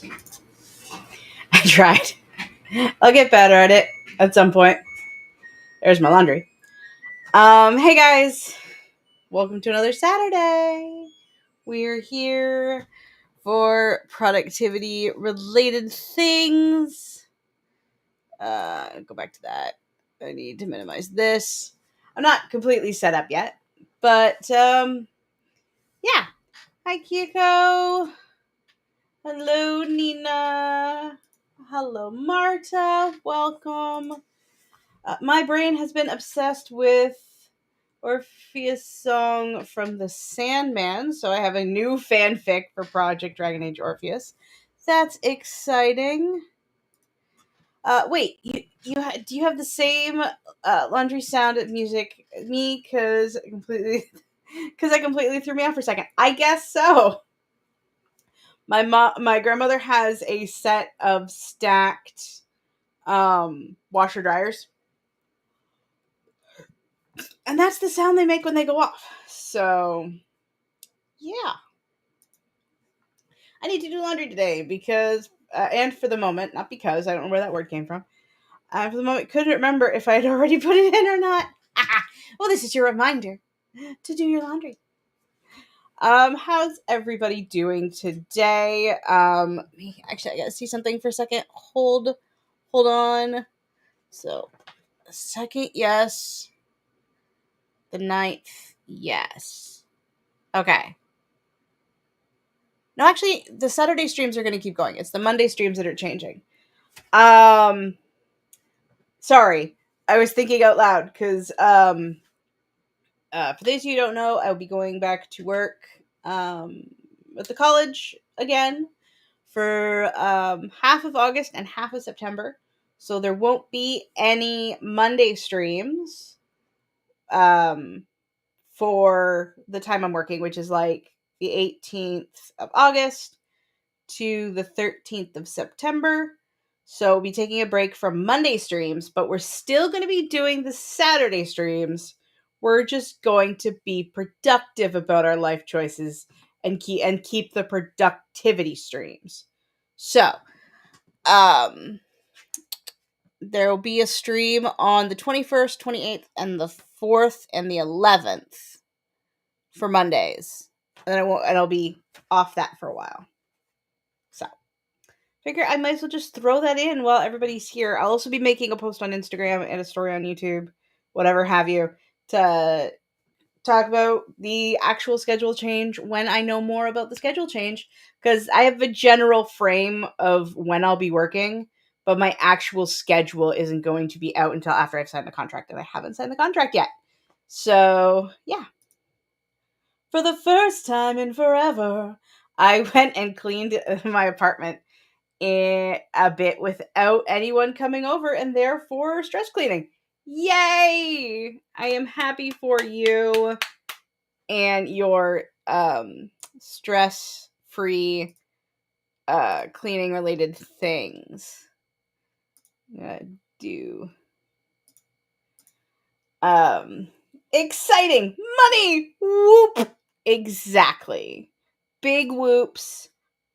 I tried. I'll get better at it at some point. There's my laundry. Hey guys, welcome to another Saturday. We're here for productivity related things. Go back to that. I need to minimize this. I'm not completely set up yet, but yeah. Hi Kiko. Hello Nina. Hello Marta. Welcome. My brain has been obsessed with Orpheus song from the Sandman, so I have a new fanfic for Project Dragon Age Orpheus. That's exciting. Wait, do you have the same laundry sound music as me? Because I completely threw me off for a second. I guess so. My grandmother has a set of stacked washer dryers, and that's the sound they make when they go off. So yeah, I need to do laundry today because, and for the moment, not because I don't know where that word came from. For the moment, couldn't remember if I had already put it in or not. Well, this is your reminder to do your laundry. How's everybody doing today? Actually, I gotta see something for a second. Hold on. So, the second, yes. The ninth, yes. Okay. No, actually, the Saturday streams are going to keep going. It's the Monday streams that are changing. Sorry, I was thinking out loud because for those of you who don't know, I'll be going back to work at the college again for half of August and half of September. So there won't be any Monday streams for the time I'm working, which is like the 18th of August to the 13th of September. So we'll be taking a break from Monday streams, but we're still going to be doing the Saturday streams. We're just going to be productive about our life choices and keep the productivity streams. So, there will be a stream on the 21st, 28th, and the 4th and the 11th for Mondays. And then I'll be off that for a while. So figure I might as well just throw that in while everybody's here. I'll also be making a post on Instagram and a story on YouTube, whatever have you, to talk about the actual schedule change when I know more about the schedule change, because I have a general frame of when I'll be working, but my actual schedule isn't going to be out until after I've signed the contract, and I haven't signed the contract yet. So, yeah. For the first time in forever, I went and cleaned my apartment a bit without anyone coming over, and therefore stress cleaning. Yay! I am happy for you and your stress free cleaning related things. I'm gonna do exciting money whoop, exactly, big whoops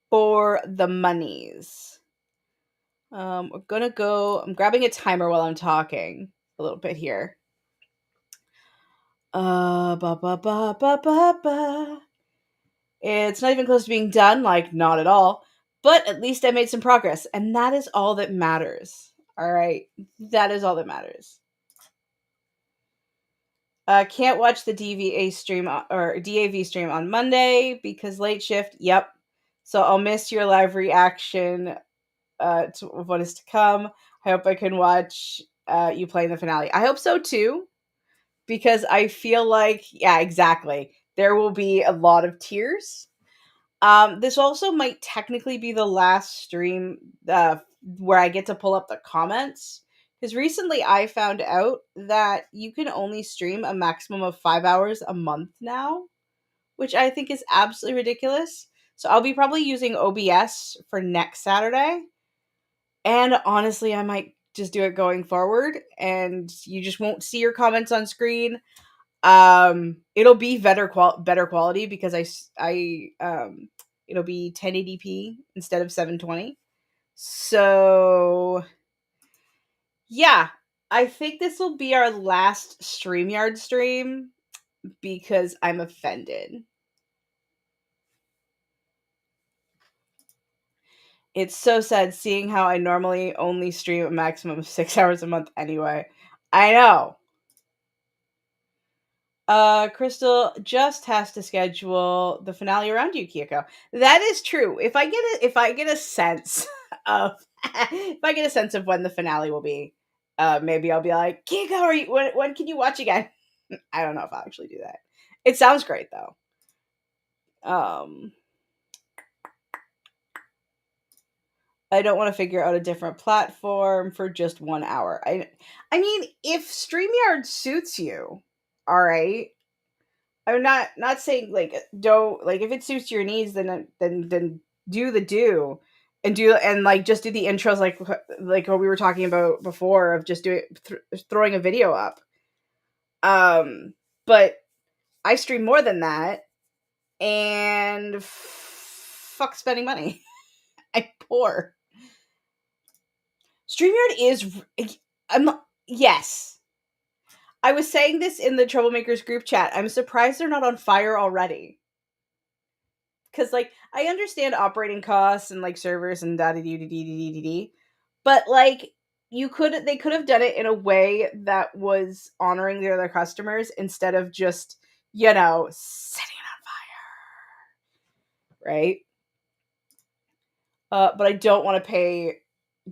for the monies. We're gonna go. I'm grabbing a timer while I'm talking a little bit here. Ba ba ba ba ba ba. It's not even close to being done, like not at all. But at least I made some progress, and that is all that matters. All right, that is all that matters. Can't watch the DVA stream or DAV stream on Monday because late shift. Yep. So I'll miss your live reaction to what is to come. I hope I can watch you playing the finale. I hope so too, because I feel like, yeah, exactly. There will be a lot of tears. This also might technically be the last stream where I get to pull up the comments. Because recently I found out that you can only stream a maximum of 5 hours a month now, which I think is absolutely ridiculous. So I'll be probably using OBS for next Saturday. And honestly, I might just do it going forward, and you just won't see your comments on screen. It'll be better quality because it'll be 1080p instead of 720. So yeah, I think this will be our last StreamYard stream because I'm offended. It's so sad seeing how I normally only stream a maximum of 6 hours a month anyway. I know. Crystal just has to schedule the finale around you, Kyoko. That is true. If I get a sense of if I get a sense of when the finale will be, maybe I'll be like, Kyoko, when can you watch again? I don't know if I'll actually do that. It sounds great though. Um I don't want to figure out a different platform for just 1 hour. I mean, if StreamYard suits you, all right. I'm not saying like don't like if it suits your needs, then do the do and like just do the intros like what we were talking about before of just doing throwing a video up. But I stream more than that, and fuck spending money. I'm poor. StreamYard is I'm yes. I was saying this in the Troublemakers group chat. I'm surprised they're not on fire already. Cuz like I understand operating costs and like servers and da da da da da da, but like they could have done it in a way that was honoring their other customers instead of just, setting it on fire. Right? But I don't want to pay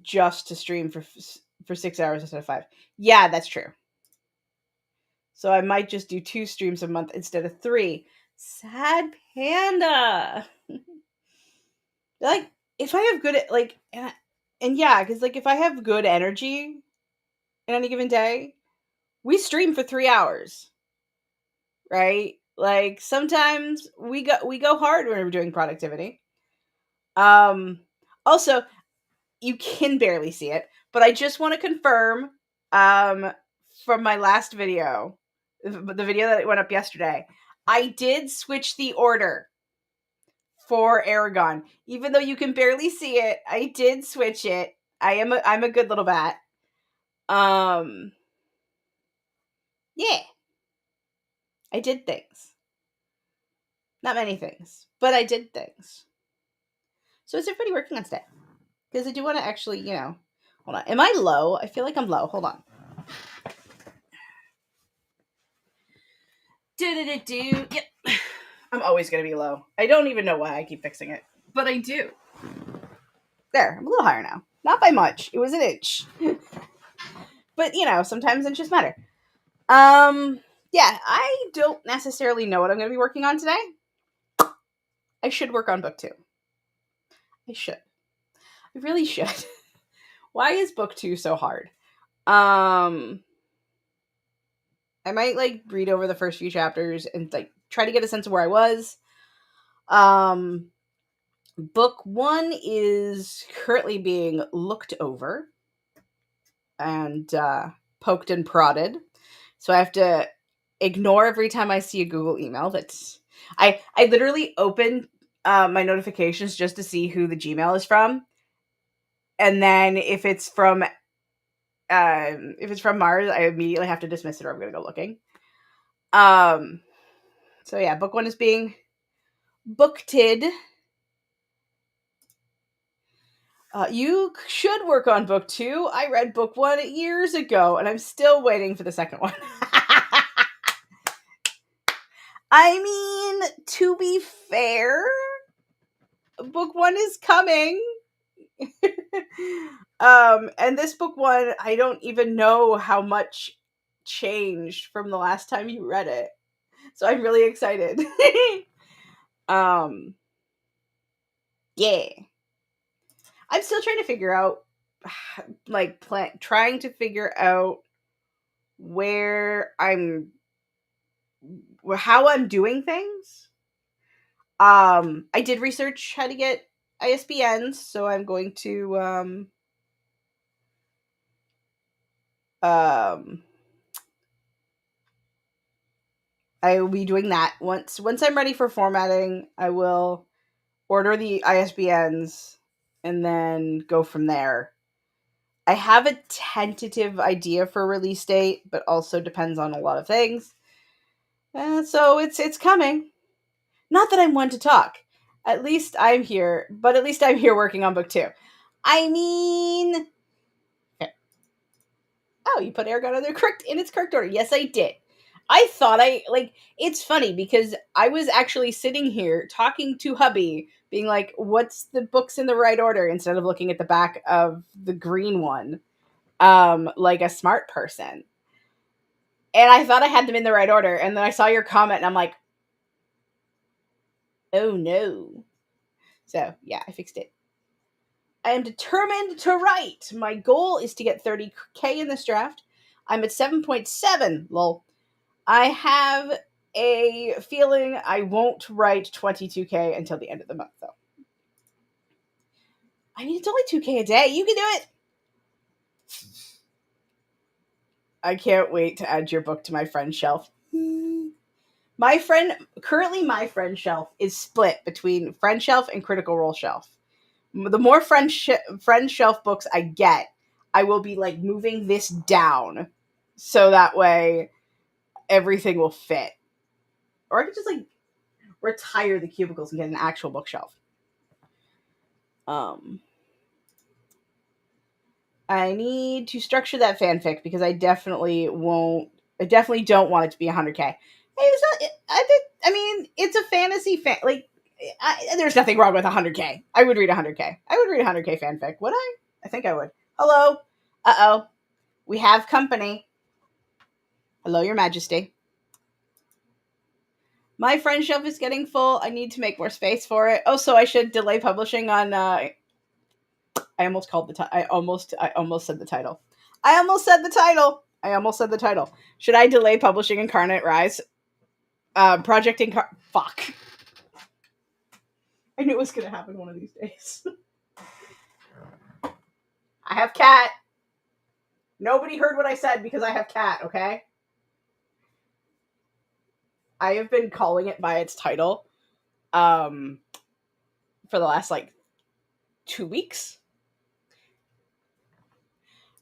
just to stream for 6 hours instead of 5. Yeah, that's true. So I might just do 2 streams a month instead of 3. Sad panda. Like if I have good like and yeah, cuz like if I have good energy in any given day, we stream for 3 hours, right? Like sometimes we go hard when we're doing productivity. Um Also, you can barely see it, but I just want to confirm um from my last video, the video that went up yesterday, I did switch the order for Aragon. Even though you can barely see it, I did switch it. I'm a good little bat. Um yeah, I did things. Not many things, but I did things. So is everybody working on today? Because I do want to actually, hold on. Am I low? I feel like I'm low. Hold on. Do. Yep. I'm always going to be low. I don't even know why I keep fixing it, but I do. There, I'm a little higher now. Not by much. It was an inch. But, sometimes inches matter. Yeah, I don't necessarily know what I'm going to be working on today. I should work on book 2. I should. I really should. Why is book 2 so hard? I might like read over the first few chapters and like try to get a sense of where I was. Book 1 is currently being looked over and poked and prodded. So I have to ignore every time I see a Google email that's I literally open my notifications just to see who the Gmail is from. And then if it's from Mars, I immediately have to dismiss it or I'm gonna go looking. So yeah, book 1 is being booked. You should work on book 2. I read book 1 years ago, and I'm still waiting for the second one. I mean, to be fair, book 1 is coming. And this book 1, I don't even know how much changed from the last time you read it. So I'm really excited. Yeah. I'm still trying to figure out trying to figure out where how I'm doing things. I did research how to get ISBNs, so I'm going to I will be doing that once I'm ready for formatting. I will order the ISBNs, and then go from there. I have a tentative idea for release date, but also depends on a lot of things. So it's coming. Not that I'm one to talk. At least I'm here, but at least I'm here working on book 2. I mean, oh, you put Eragon in its correct order. Yes, I did. I thought it's funny because I was actually sitting here talking to hubby, being like, what's the books in the right order, instead of looking at the back of the green one, like a smart person. And I thought I had them in the right order, and then I saw your comment, and I'm like, oh no. So, yeah, I fixed it. I am determined to write. My goal is to get 30K in this draft. I'm at 7.7, lol. I have a feeling I won't write 22K until the end of the month, though. I mean, it's only 2K a day. You can do it. I can't wait to add your book to my friend shelf. My friend shelf is split between friend shelf and Critical Role shelf. The more friend shelf books I get, I will be like moving this down so that way everything will fit. Or I could just like retire the cubicles and get an actual bookshelf. I need to structure that fanfic because I definitely don't want it to be 100K. Hey, I mean, it's a fantasy there's nothing wrong with 100K. I would read 100K. I would read 100K fanfic. Would I? I think I would. Hello? Uh-oh. We have company. Hello, Your Majesty. My friend shelf is getting full. I need to make more space for it. Oh, so I should delay publishing on I almost said the title. I almost said the title. Should I delay publishing Incarnate Rise? Project Fuck. I knew it was going to happen one of these days. I have cat. Nobody heard what I said because I have cat, okay? I have been calling it by its title for the last, 2 weeks.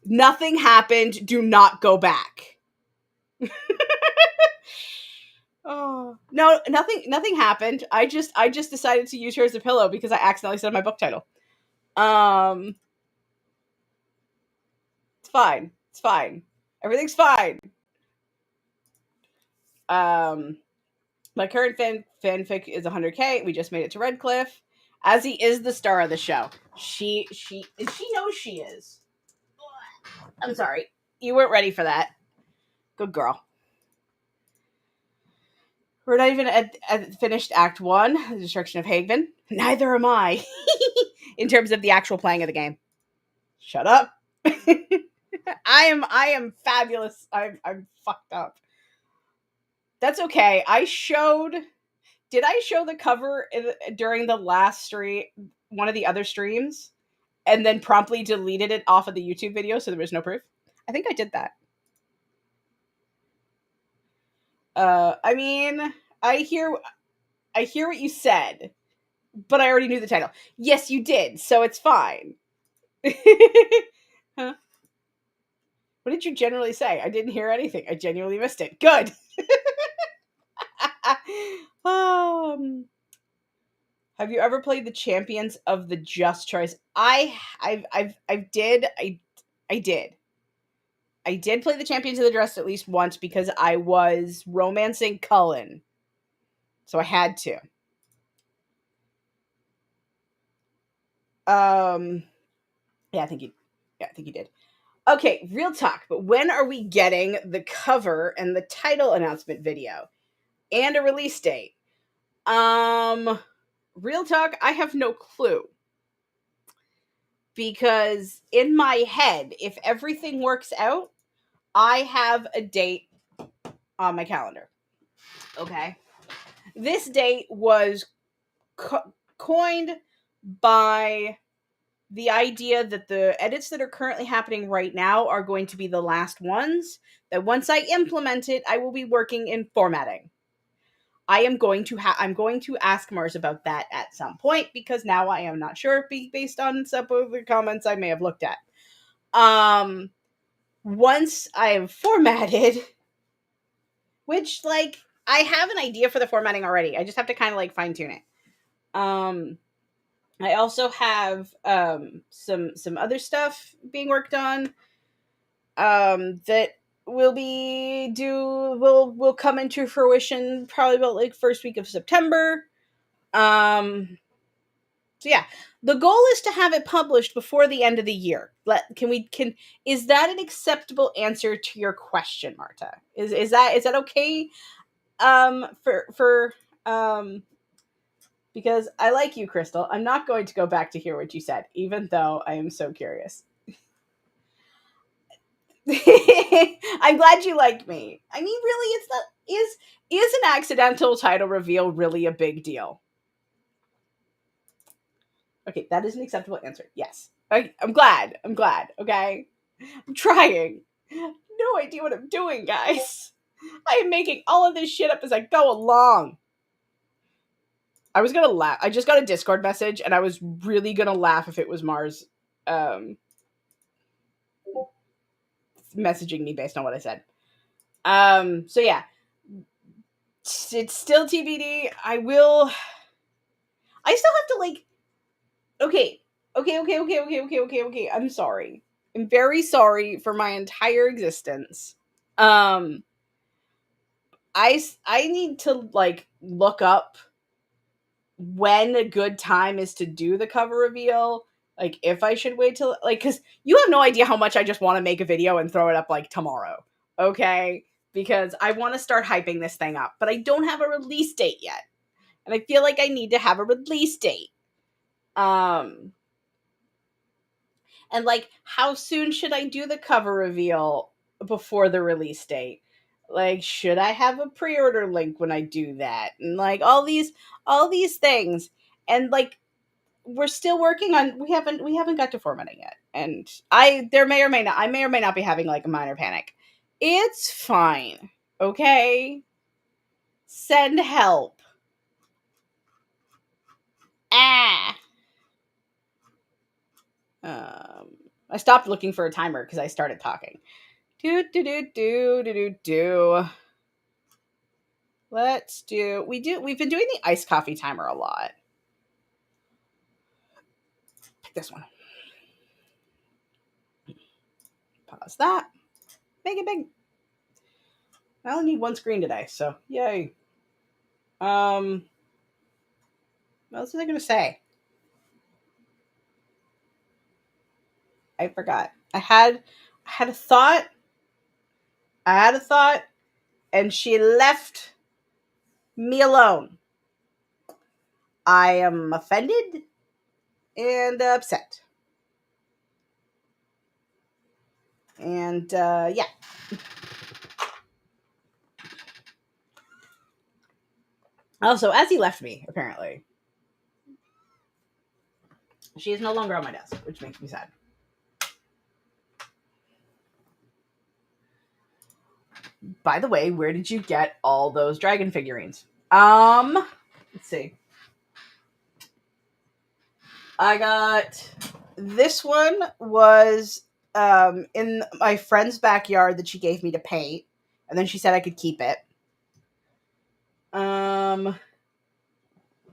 Nothing happened. Do not go back. Oh no, nothing happened. I just decided to use her as a pillow because I accidentally said my book title. It's fine. It's fine. Everything's fine. My current fanfic is 100K. We just made it to Redcliffe. Azzy is the star of the show. She knows she is. I'm sorry. You weren't ready for that. Good girl. We're not even at finished Act 1, The Destruction of Haven. Neither am I. In terms of the actual playing of the game. Shut up. I am fabulous. I'm fucked up. That's okay. Did I show the cover during the last stream, one of the other streams, and then promptly deleted it off of the YouTube video so there was no proof? I think I did that. I mean, I hear what you said, but I already knew the title. Yes, you did, so it's fine. Huh? What did you generally say? I didn't hear anything. I genuinely missed it. Good. Have you ever played the Champions of the Just Choice? I did. I did play the Champions of the Just at least once because I was romancing Cullen. So I had to. Yeah, I think you did. Okay, real talk, but when are we getting the cover and the title announcement video and a release date? Real talk, I have no clue. Because in my head, if everything works out, I have a date on my calendar. Okay. This date was coined by the idea that the edits that are currently happening right now are going to be the last ones. That once I implement it, I will be working in formatting. I'm going to ask Mars about that at some point, because now I am not sure, based on some of the comments I may have looked at. Once I have formatted, which, like, I have an idea for the formatting already. I just have to kind of like fine tune it. I also have some other stuff being worked on that will come into fruition probably about like first week of September. So yeah, the goal is to have it published before the end of the year. Is that an acceptable answer to your question, Marta? Is that okay? For because I like you, Crystal. I'm not going to go back to hear what you said, even though I am so curious. I'm glad you like me. I mean, really, it's not is an accidental title reveal really a big deal? Okay, that is an acceptable answer. Yes. I'm glad. Okay. I'm trying. No idea what I'm doing, guys. I am making all of this shit up as I go along. I was gonna laugh. I just got a Discord message, and I was really gonna laugh if it was Mars messaging me based on what I said. So yeah. It's still TBD. I still have to, like, okay. I'm sorry. I'm very sorry for my entire existence. I need to, like, look up when a good time is to do the cover reveal. Like, if I should wait till, like, because you have no idea how much I just want to make a video and throw it up, like, tomorrow. Okay? Because I want to start hyping this thing up, but I don't have a release date yet. And I feel like I need to have a release date. And, like, how soon should I do the cover reveal before the release date? Like, should I have a pre-order link when I do that? And, like, all these things. And, like, we're still working on, we haven't got to formatting yet. And I may or may not be having, like, a minor panic. It's fine. Okay? Send help. Ah. I stopped looking for a timer because I started talking. We've been doing the iced coffee timer a lot. Pick this one. Pause that. Make it big. I only need one screen today, so yay. What else was I gonna say? I forgot. I had a thought. And she left me alone. I am offended and upset. And yeah. Also, as he left me, apparently, she is no longer on my desk, which makes me sad. By the way, where did you get all those dragon figurines? Let's see. I got this one was in my friend's backyard that she gave me to paint, and then she said I could keep it.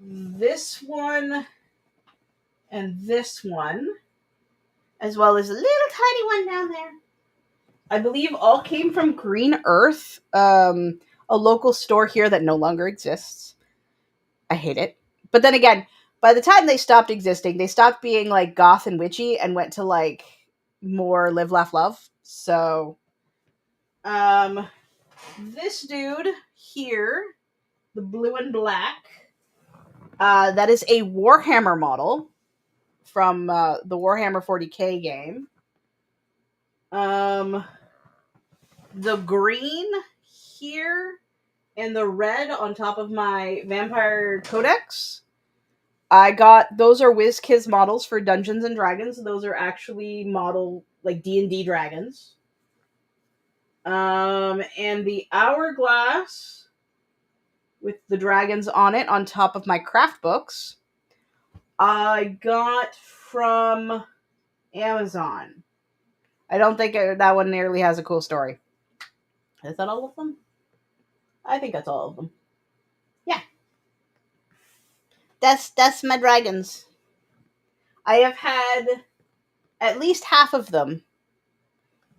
This one and this one, as well as a little tiny one down there, I believe all came from Green Earth, a local store here that no longer exists. I hate it. But then again, by the time they stopped existing, they stopped being, like, goth and witchy and went to, like, more live, laugh, love. So, this dude here, the blue and black, that is a Warhammer model from the Warhammer 40K game. The green here and the red on top of my Vampire Codex. I got, those are WizKids models for Dungeons and Dragons. Those are actually model, like, D&D dragons. And the hourglass with the dragons on it on top of my craft books. I got from Amazon. I don't think that one nearly has a cool story. Is that all of them? I think that's all of them. Yeah. That's my dragons. I have had at least half of them.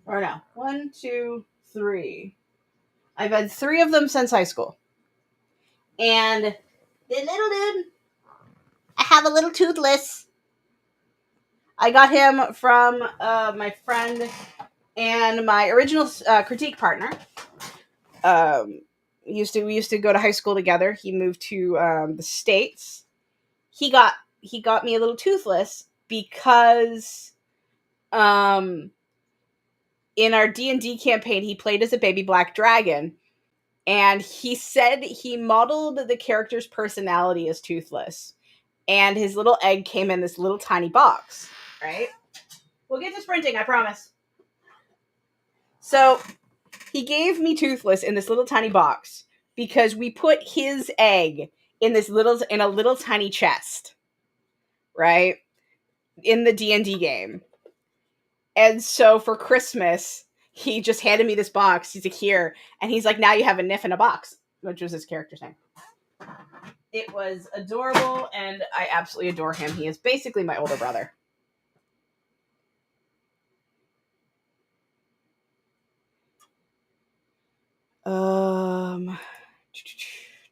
Or no. 1, 2, 3. I've had 3 of them since high school. And the little dude, I have a little toothless. I got him from my friend and my original critique partner. We used to go to high school together. He moved to the States. He got me a little toothless because in our D&D campaign he played as a baby black dragon, and he said he modeled the character's personality as toothless, and his little egg came in this little tiny box, right? We'll get to sprinting, I promise. So he gave me Toothless in this little tiny box because we put his egg in a little tiny chest, right? In the D&D game. And so for Christmas, he just handed me this box. He's like, here. And he's like, now you have a Niff in a box, which was his character's name. It was adorable, and I absolutely adore him. He is basically my older brother.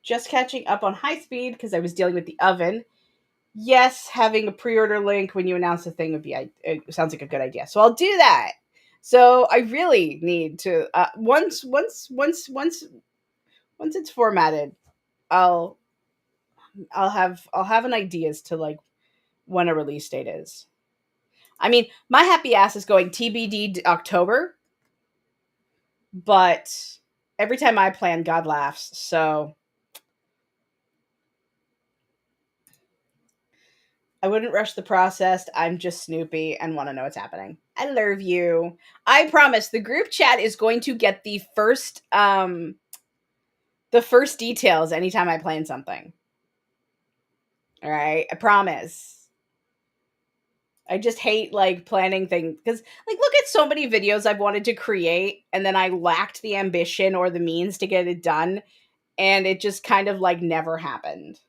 Just catching up on high speed because I was dealing with the oven. Yes, having a pre-order link when you announce a thing would be, it sounds like a good idea. So I'll do that. So I really need to once it's formatted, I'll have an idea as to like when a release date is. I mean, my happy ass is going TBD October, but every time I plan, God laughs. So I wouldn't rush the process. I'm just Snoopy and want to know what's happening. I love you. I promise the group chat is going to get the first details anytime I plan something. All right, I promise. I just hate like planning things because like look at so many videos I've wanted to create and then I lacked the ambition or the means to get it done, and it just kind of like never happened.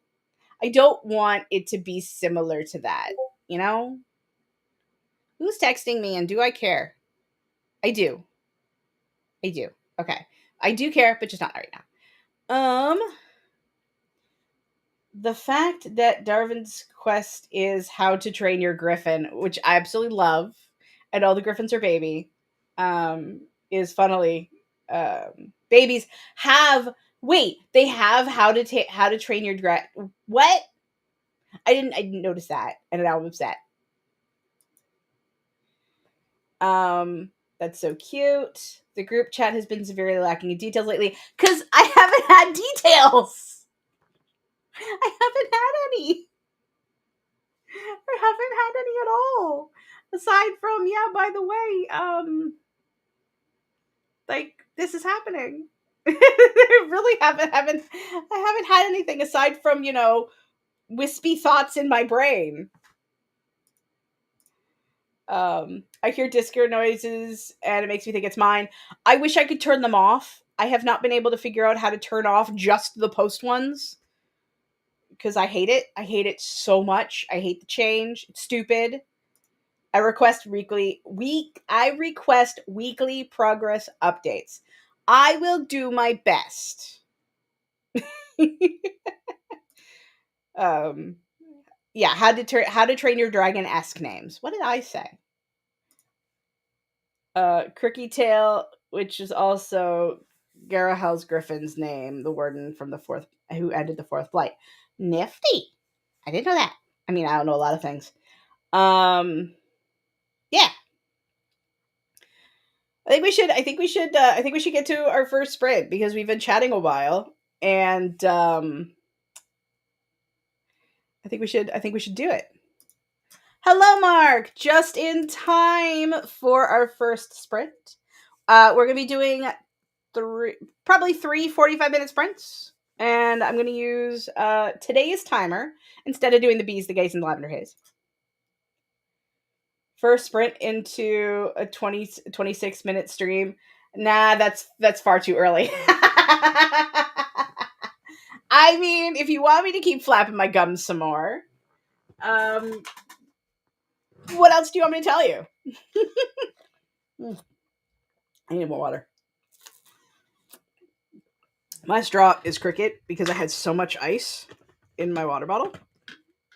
I don't want it to be similar to that, you know? Who's texting me and do I care? I do. Okay. I do care, but just not right now. The fact that Darwin's quest is how to train your griffin, which I absolutely love, and all the griffins are baby, is funnily babies have they have how to train your what? I didn't notice that, and now I'm upset. That's so cute. The group chat has been severely lacking in details lately because I haven't had details. I haven't had any. I haven't had any at all. Aside from, yeah, by the way, like this is happening. I really haven't had anything aside from, wispy thoughts in my brain. I hear Discord noises and it makes me think it's mine. I wish I could turn them off. I have not been able to figure out how to turn off just the post ones because I hate it. I hate it so much. I hate the change. It's stupid. I request weekly progress updates. I will do my best. Yeah, how to train your dragon-esque names. What did I say? Cricky Tail, which is also Garahel's Griffin's name, the warden from who ended the fourth blight. Nifty. I didn't know that. I mean, I don't know a lot of things. Yeah. I think we should get to our first sprint because we've been chatting a while, and I think we should do it. Hello, Mark. Just in time for our first sprint. We're gonna be doing three 45-minute sprints. And I'm going to use today's timer instead of doing the bees, the gays, and the lavender haze. First sprint into a 26-minute stream. Nah, that's far too early. I mean, if you want me to keep flapping my gums some more, what else do you want me to tell you? I need more water. My straw is cricket because I had so much ice in my water bottle,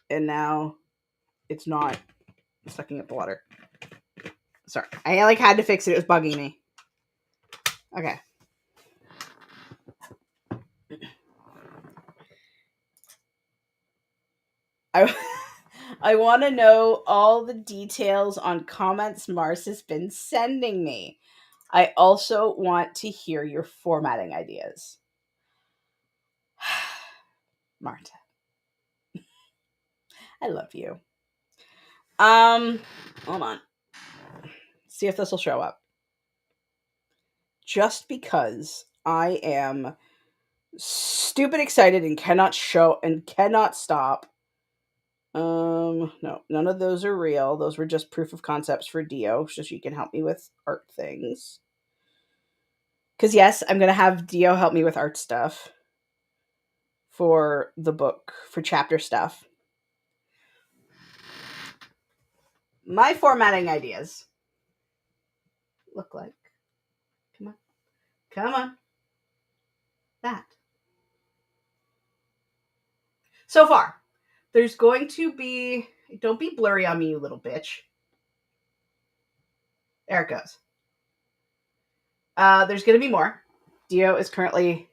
and now it's not sucking up the water. Sorry, I had to fix it. It was bugging me. Okay. I want to know all the details on comments Mars has been sending me. I also want to hear your formatting ideas. Marta. I love you. Hold on. See if this will show up. Just because I am stupid excited and cannot stop. No, none of those are real. Those were just proof of concepts for Dio, so she can help me with art things. Because yes, I'm gonna have Dio help me with art stuff for the book, for chapter stuff. My formatting ideas look like. Come on. That. So far, there's going to be. Don't be blurry on me, you little bitch. There it goes. There's going to be more. Dio is currently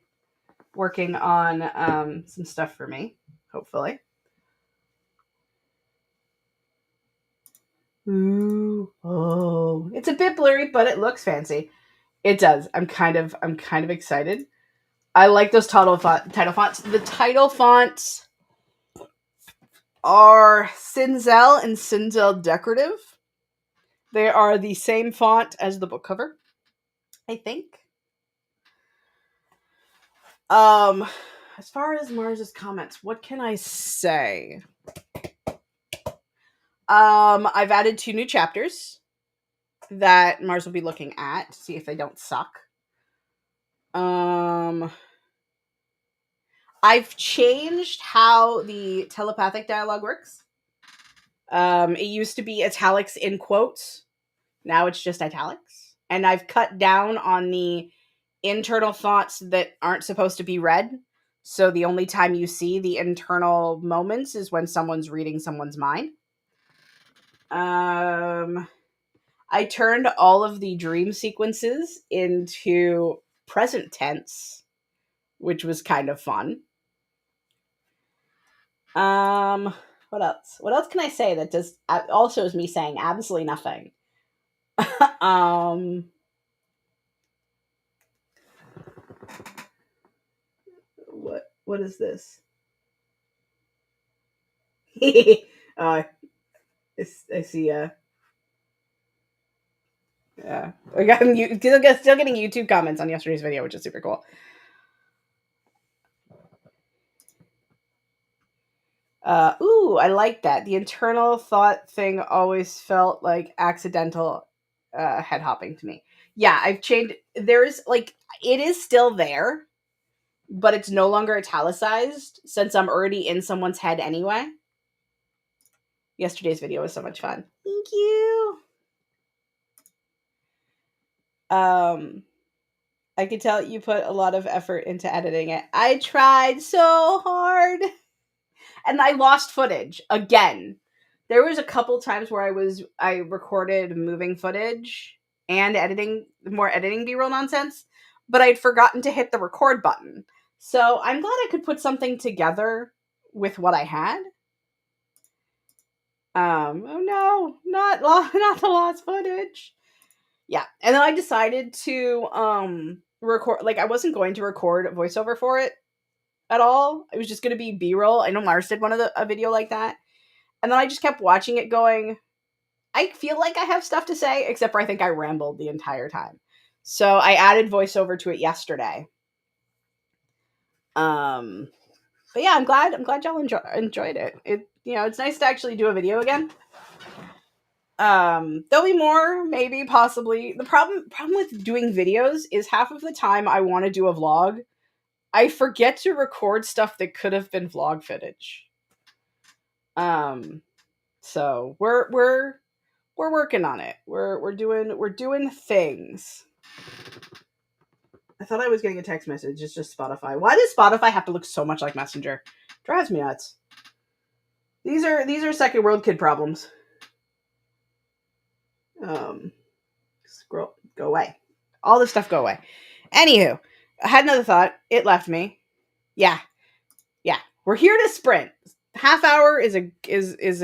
working on some stuff for me, hopefully. Ooh, oh, it's a bit blurry, but it looks fancy. It does. I'm kind of excited. I like those title fonts. The title fonts are Cinzel and Cinzel Decorative. They are the same font as the book cover, I think. As far as Mars's comments, what can I say? I've added 2 new chapters that Mars will be looking at to see if they don't suck. I've changed how the telepathic dialogue works. It used to be italics in quotes. Now it's just italics. And I've cut down on the internal thoughts that aren't supposed to be read. So the only time you see the internal moments is when someone's reading someone's mind. I turned all of the dream sequences into present tense, which was kind of fun. What else? What else can I say that just also is me saying absolutely nothing? What is this? I see. Yeah, I got still getting YouTube comments on yesterday's video, which is super cool. I like that. The internal thought thing always felt like accidental head hopping to me. Yeah, I've changed. There's it is still there, but it's no longer italicized since I'm already in someone's head anyway. Yesterday's video was so much fun. Thank you. I could tell you put a lot of effort into editing it. I tried so hard. And I lost footage again. There was a couple times where I recorded moving footage and more editing B-roll nonsense, but I'd forgotten to hit the record button. So I'm glad I could put something together with what I had. Oh no, not the lost footage. Yeah, and then I decided to record. Like, I wasn't going to record a voiceover for it at all. It was just going to be B-roll. I know Mars did a video like that, and then I just kept watching it, going, I feel like I have stuff to say, except for I think I rambled the entire time. So I added voiceover to it yesterday. Um, but yeah, I'm glad y'all enjoyed it. It's nice to actually do a video again. There'll be more, maybe, possibly. The problem with doing videos is half of the time I want to do a vlog, I forget to record stuff that could have been vlog footage. So we're working on it. We're doing things. I thought I was getting a text message. It's just Spotify. Why does Spotify have to look so much like Messenger? Drives me nuts. These are second world kid problems. Scroll, go away. All this stuff go away. Anywho, I had another thought. It left me. Yeah, yeah. We're here to sprint. Half hour is a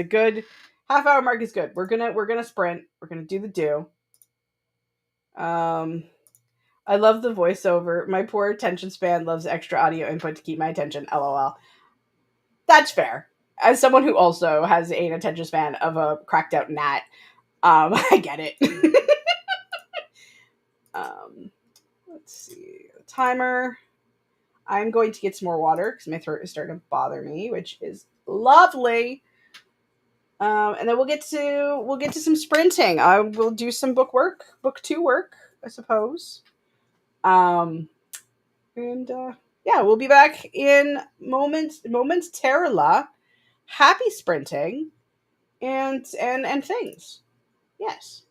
good half hour mark is good. We're gonna sprint. We're gonna do the do. Um, I love the voiceover. My poor attention span loves extra audio input to keep my attention. LOL. That's fair. As someone who also has an attention span of a cracked out gnat, I get it. Let's see. Timer. I'm going to get some more water because my throat is starting to bother me, which is lovely. And then we'll get to some sprinting. I will do some book 2 work, I suppose. And yeah, we'll be back in moments Terrala. Happy sprinting and things. Yes.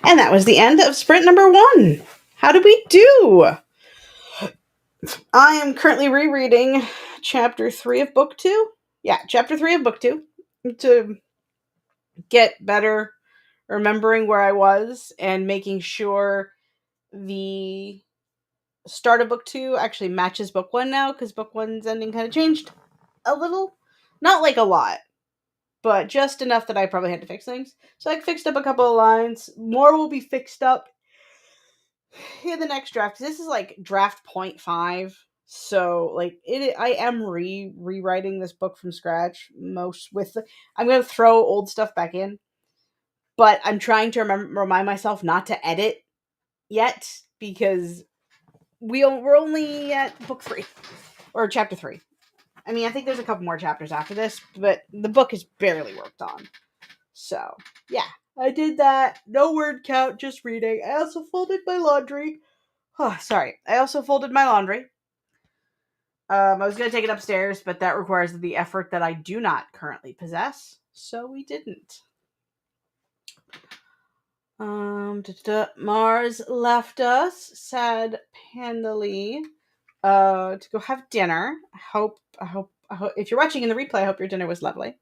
And that was the end of sprint number 1. How did we do? I am currently rereading chapter 3 of book 2. Yeah, chapter 3 of book 2 to get better remembering where I was and making sure the start of book 2 actually matches book 1 now, because book 1's ending kind of changed a little. Not like a lot, but just enough that I probably had to fix things. So I fixed up a couple of lines. More will be fixed up in the next draft. This is like draft 0.5. So like I am rewriting this book from scratch. I'm gonna throw old stuff back in, but I'm trying to remind myself not to edit yet, because we're only at book 3 or chapter 3. I mean, I think there's a couple more chapters after this, but the book is barely worked on. So yeah, I did that. No word count, just reading. I also folded my laundry. Oh, sorry. I also folded my laundry. I was going to take it upstairs, but that requires the effort that I do not currently possess, so we didn't. Mars left us, said Pandali, to go have dinner. I hope, if you're watching in the replay, I hope your dinner was lovely.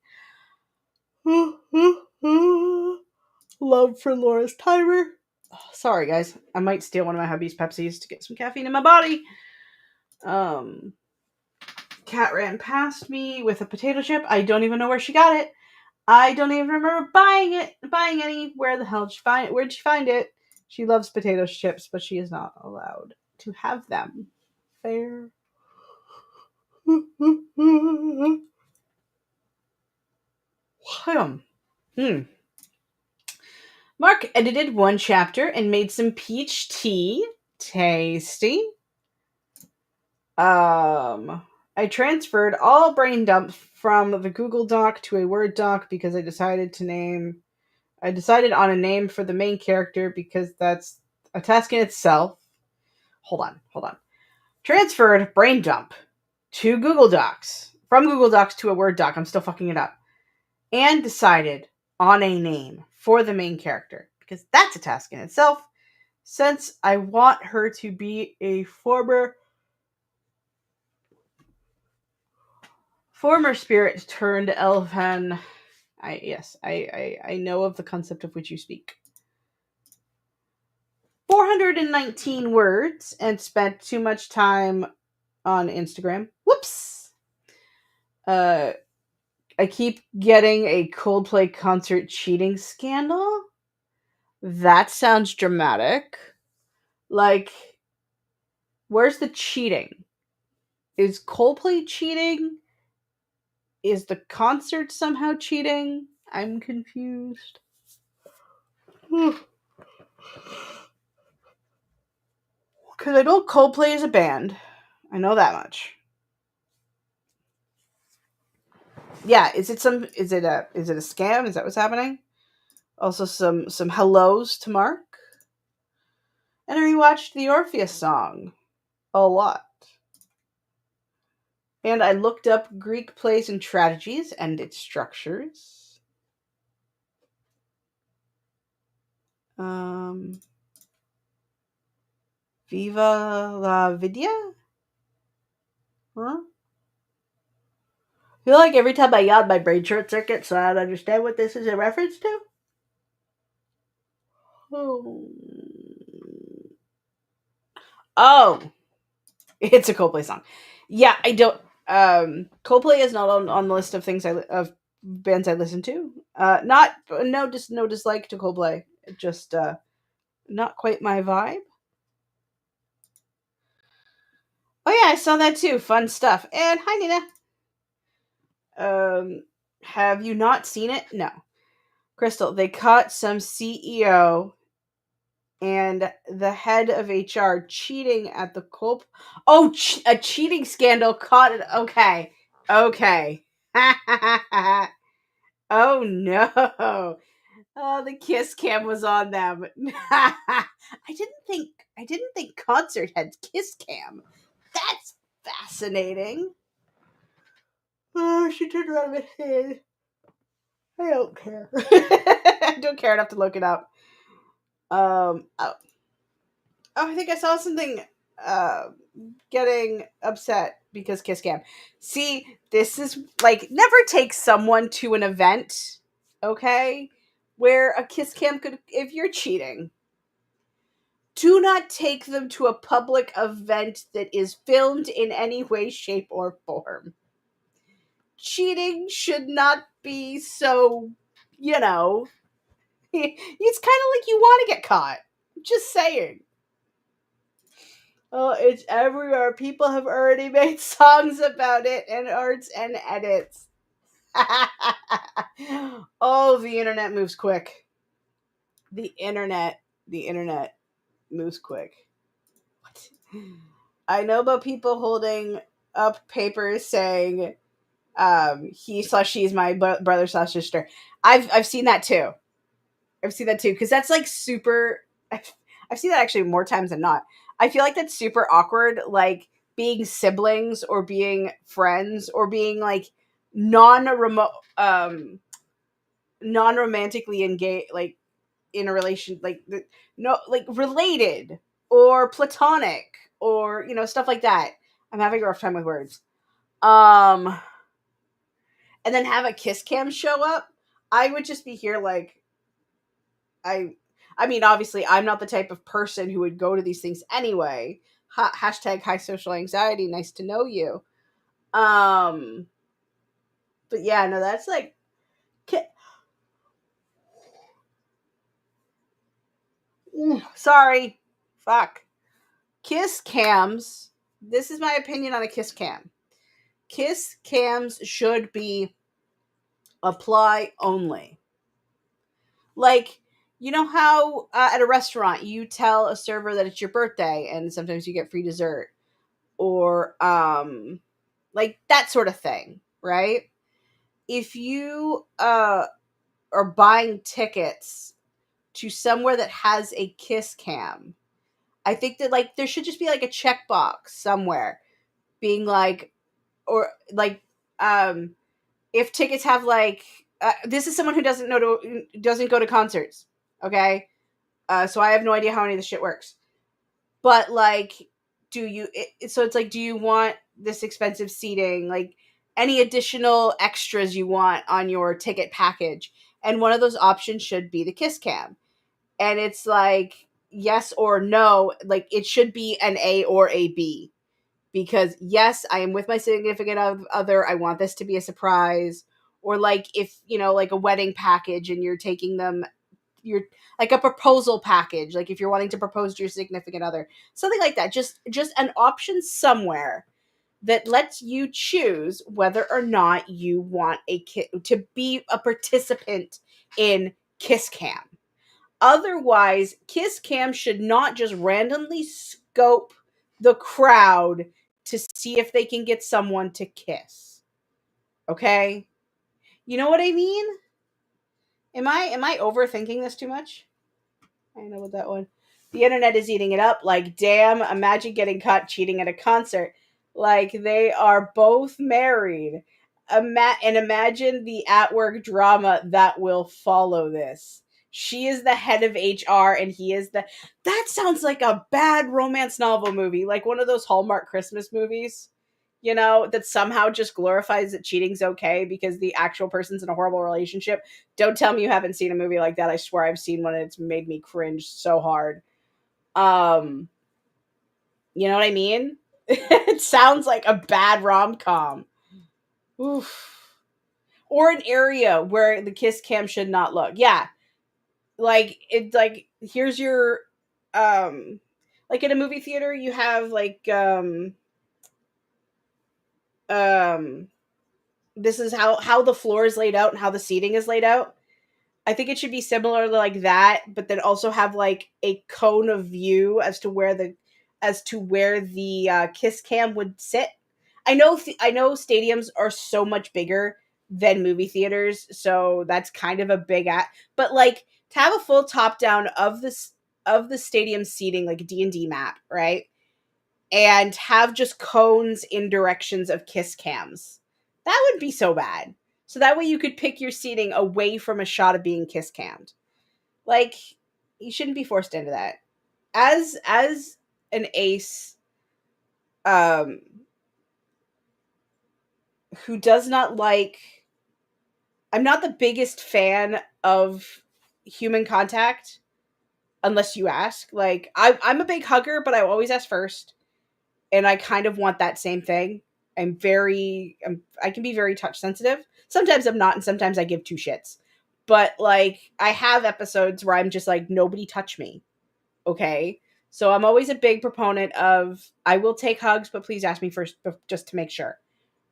Love for Laura's timer. Oh, sorry, guys. I might steal one of my hubby's Pepsis to get some caffeine in my body. Cat ran past me with a potato chip. I don't even know where she got it. I don't even remember buying any. Where the hell did she find it? Where'd she find it? She loves potato chips, but she is not allowed to have them. Fair. Mark edited one chapter and made some peach tea. Tasty. I transferred all brain dump from the Google Doc to a Word doc because I decided on a name for the main character because that's a task in itself. Hold on. Transferred brain dump to Google Docs. From Google Docs to a Word doc. I'm still fucking it up. And decided on a name for the main character, because that's a task in itself, since I want her to be a former spirit turned elfen. I know of the concept of which you speak. 419 words and spent too much time on Instagram. Whoops. I keep getting a Coldplay concert cheating scandal. That sounds dramatic. Like, where's the cheating? Is Coldplay cheating? Is the concert somehow cheating? I'm confused. Because I know Coldplay is a band. I know that much. Yeah, is it a scam? Is that what's happening? Also some hellos to Mark. And I rewatched the Orpheus song a lot. And I looked up Greek plays and tragedies and its structures. Viva la Vidya? Huh? I feel like every time I yawn, my brain short circuits, so I don't understand what this is a reference to. Oh, it's a Coldplay song. Yeah, I don't. Coldplay is not on the list of things of bands I listen to. No dislike to Coldplay. Just not quite my vibe. Oh yeah, I saw that too. Fun stuff. And hi Nina. Have you not seen it? No. Crystal, they caught some CEO and the head of HR cheating at the a cheating scandal caught it. Okay. Oh no. Oh, the kiss cam was on them. I didn't think concert had kiss cam. That's fascinating. Oh, she turned around and said, I don't care. I don't care enough to look it up. Oh, I think I saw something uh getting upset because kiss cam. See, this is like never take someone to an event, okay? Where a kiss cam could if you're cheating, do not take them to a public event that is filmed in any way, shape, or form. Cheating should not be so, you know, it's kind of like you want to get caught. Just saying. Oh, it's everywhere. People have already made songs about it and arts and edits. Oh, the internet moves quick. The internet, the internet moves quick. What? I know about people holding up papers saying he slash she's my brother slash sister. I've seen that too. I've seen that too because that's like super. I've seen that actually more times than not. I feel like that's super awkward, like being siblings or being friends or being like non remote, non romantically engaged, like in a relation, like no, like related or platonic or stuff like that. I'm having a rough time with words. Um, and then have a kiss cam show up. I would just be here like I I mean, obviously, I'm not the type of person who would go to these things anyway. Hashtag high social anxiety. Nice to know you. Um, but yeah, no, that's like, sorry, fuck. Kiss cams. This is my opinion on a kiss cam. Kiss cams should be apply only. Like, you know how at a restaurant you tell a server that it's your birthday and sometimes you get free dessert or like that sort of thing, right? If you are buying tickets to somewhere that has a kiss cam, I think that like there should just be like a checkbox somewhere being like or like um if tickets have like this is someone who doesn't go to concerts, okay? So I have no idea how any of this shit works. But like so it's like do you want this expensive seating, like any additional extras you want on your ticket package, and one of those options should be the kiss cam, and it's like yes or no, like it should be an A or a B, because yes, I am with my significant other, I want this to be a surprise, or like if like a wedding package and you're taking them, you're like a proposal package, like if you're wanting to propose to your significant other, something like that, just an option somewhere that lets you choose whether or not you want to be a participant in kiss cam. Otherwise, kiss cam should not just randomly scope the crowd to see if they can get someone to kiss, okay? You know what I mean? Am I overthinking this too much? I know what that one. The internet is eating it up. Like, damn, imagine getting caught cheating at a concert. Like, they are both married. And imagine the at work drama that will follow this. She is the head of HR and he is the. That sounds like a bad romance novel movie, like one of those Hallmark Christmas movies, that somehow just glorifies that cheating's okay because the actual person's in a horrible relationship. Don't tell me you haven't seen a movie like that. I swear I've seen one and it's made me cringe so hard. Um, you know what I mean? It sounds like a bad rom-com. Oof. Or an area where the kiss cam should not look. Yeah. Like it's like here's your like in a movie theater you have like um this is how the floor is laid out and how the seating is laid out. I think it should be similar to like that, but then also have like a cone of view as to where the kiss cam would sit. I know stadiums are so much bigger than movie theaters, so that's kind of a big but like to have a full top down of the stadium seating, like a D&D map, right? And have just cones in directions of kiss cams. That would be so bad. So that way you could pick your seating away from a shot of being kiss cammed. Like, you shouldn't be forced into that. As an ace, um, who does not like, I'm not the biggest fan of human contact unless you ask. Like, I'm a big hugger, but I always ask first, and I kind of want that same thing. I can be very touch sensitive. Sometimes I'm not, and sometimes I give two shits. But like, I have episodes where I'm just like, nobody touch me. Okay. So I'm always a big proponent of, I will take hugs, but please ask me first just to make sure.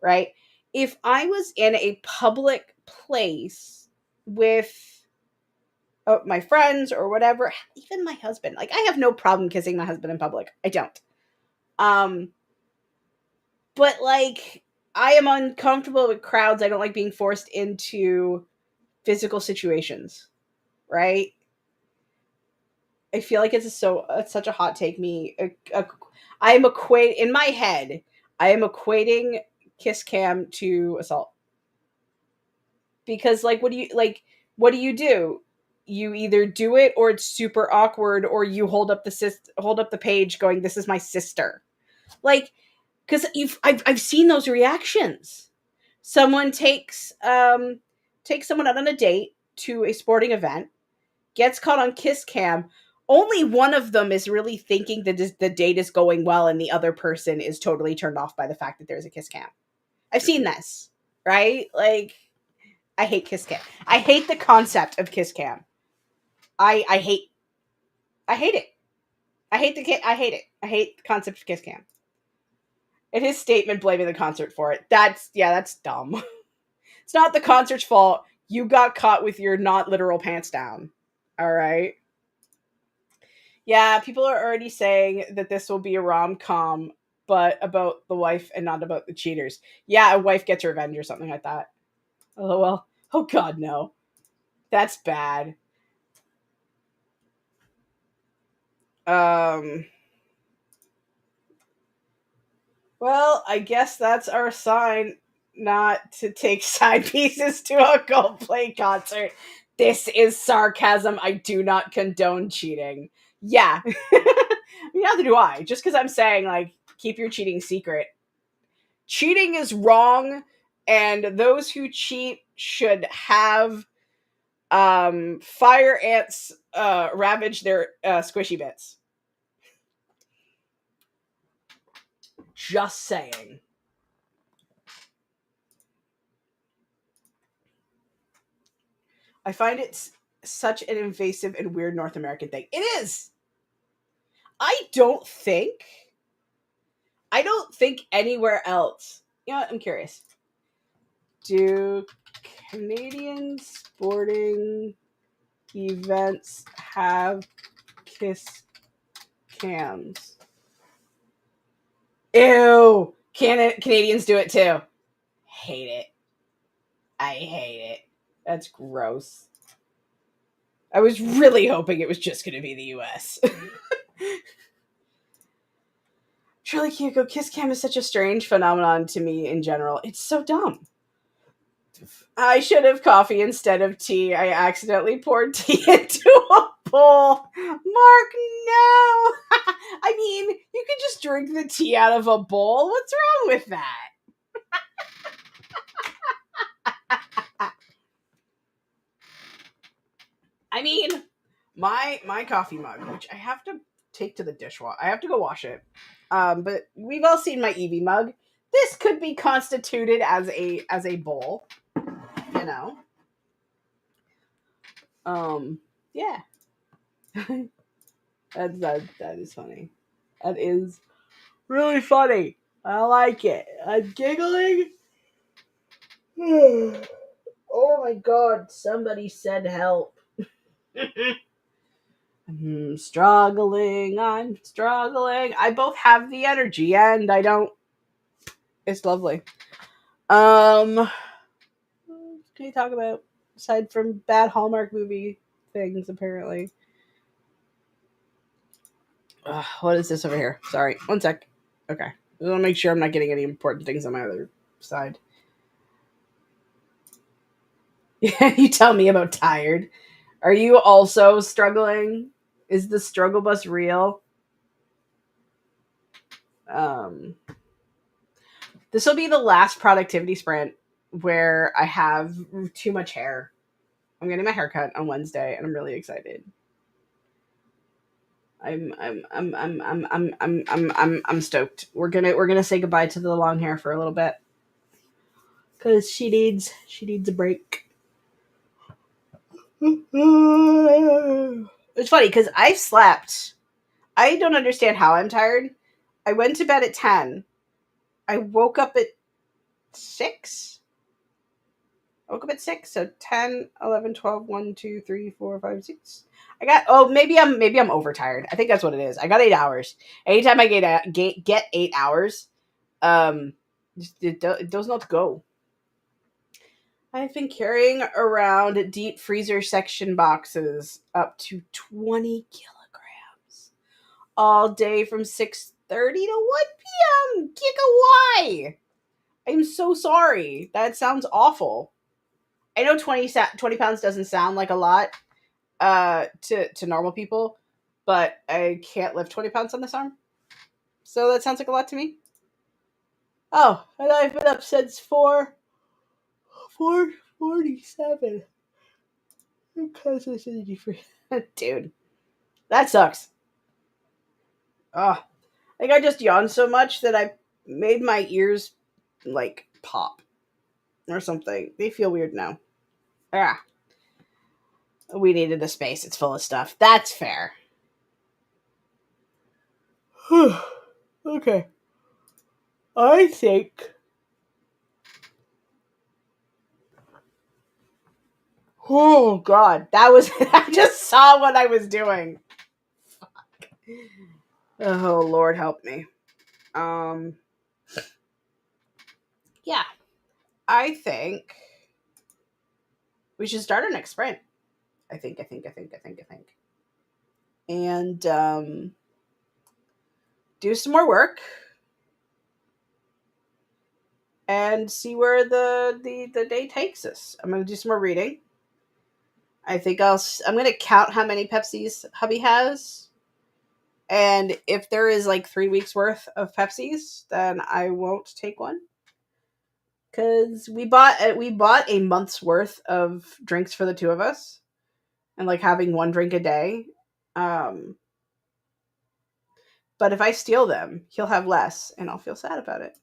Right. If I was in a public place with my friends or whatever, even my husband, like I have no problem kissing my husband in public. I don't. Um, but like, I am uncomfortable with crowds. I don't like being forced into physical situations, right? I feel like it's such a hot take. I am equate in my head. I am equating kiss cam to assault, because like, what do you do? You either do it or it's super awkward, or you hold up the page going, "This is my sister." Like, because I've seen those reactions. Someone takes someone out on a date to a sporting event, gets caught on kiss cam. Only one of them is really thinking that the date is going well, and the other person is totally turned off by the fact that there's a kiss cam. I've seen this, right? Like, I hate kiss cam. I hate the concept of kiss cam. I hate it. I hate it. I hate the concept of kiss cam. And his statement blaming the concert for it. That's dumb. It's not the concert's fault. You got caught with your not literal pants down. All right. Yeah, people are already saying that this will be a rom-com, but about the wife and not about the cheaters. Yeah, a wife gets revenge or something like that. Oh, well. Oh, God, no. That's bad. Um. Well, I guess that's our sign not to take side pieces to a Coldplay concert. This is sarcasm. I do not condone cheating. Yeah. Neither do I. Just because I'm saying, like, keep your cheating secret. Cheating is wrong, and those who cheat should have fire ants ravage their squishy bits. Just saying. I find it such an invasive and weird North American thing. It is. I don't think. I don't think anywhere else. You know what? I'm curious. Do Canadian sporting events have kiss cams? Ew. Canadians do it too. Hate it. I hate it. That's gross. I was really hoping it was just going to be the US. Truly Kyoko, kiss cam is such a strange phenomenon to me in general. It's so dumb. I should have coffee instead of tea. I accidentally poured tea into a bowl. Mark, no! I mean, you could just drink the tea out of a bowl. What's wrong with that? I mean, my coffee mug, which I have to take to the dishwasher. I have to go wash it. But we've all seen my Eevee mug. This could be constituted as a bowl, you know. Yeah. That is funny. That is really funny. I like it. I'm giggling. Oh my god, somebody said help. I'm struggling. I both have the energy and I don't. It's lovely. What can you talk about aside from bad Hallmark movie things? Apparently, what is this over here? Sorry, one sec. Okay, I want to make sure I'm not getting any important things on my other side. Yeah, you tell me about tired. Are you also struggling Is the struggle bus real? Um, this will be the last productivity sprint where I have too much hair. I'm getting my hair cut on Wednesday, and I'm really excited. I'm stoked. We're gonna say goodbye to the long hair for a little bit because she needs a break. It's funny because I've slept. I don't understand how I'm tired. I went to bed at 10. I woke up at 6. I woke up at 6. So 10, 11, 12, 1, 2, 3, 4, 5, 6. I got, maybe I'm overtired. I think that's what it is. I got 8 hours. Anytime I get 8 hours, um, it does not go. I've been carrying around deep freezer section boxes up to 20 kilograms all day from 6:30 to 1 p.m. Giga, why? I'm so sorry. That sounds awful. I know 20 pounds doesn't sound like a lot to normal people, but I can't lift 20 pounds on this arm. So that sounds like a lot to me. Oh, and I've been up since 4:47 because it's energy free. Dude, that sucks. Oh, like I just yawned so much that I made my ears like pop or something. They feel weird now. Ah, we needed the space. It's full of stuff. That's fair. Okay. I think. Oh God, that was. I just saw what I was doing. Fuck. Oh Lord, help me. Um. Yeah, I think we should start our next sprint. I think. And do some more work and see where the day takes us. I'm gonna do some more reading. I think I'm gonna count how many Pepsis hubby has, and if there is like 3 weeks worth of Pepsis, then I won't take one because we bought a month's worth of drinks for the two of us, and like having one drink a day. Um, but if I steal them, he'll have less, and I'll feel sad about it.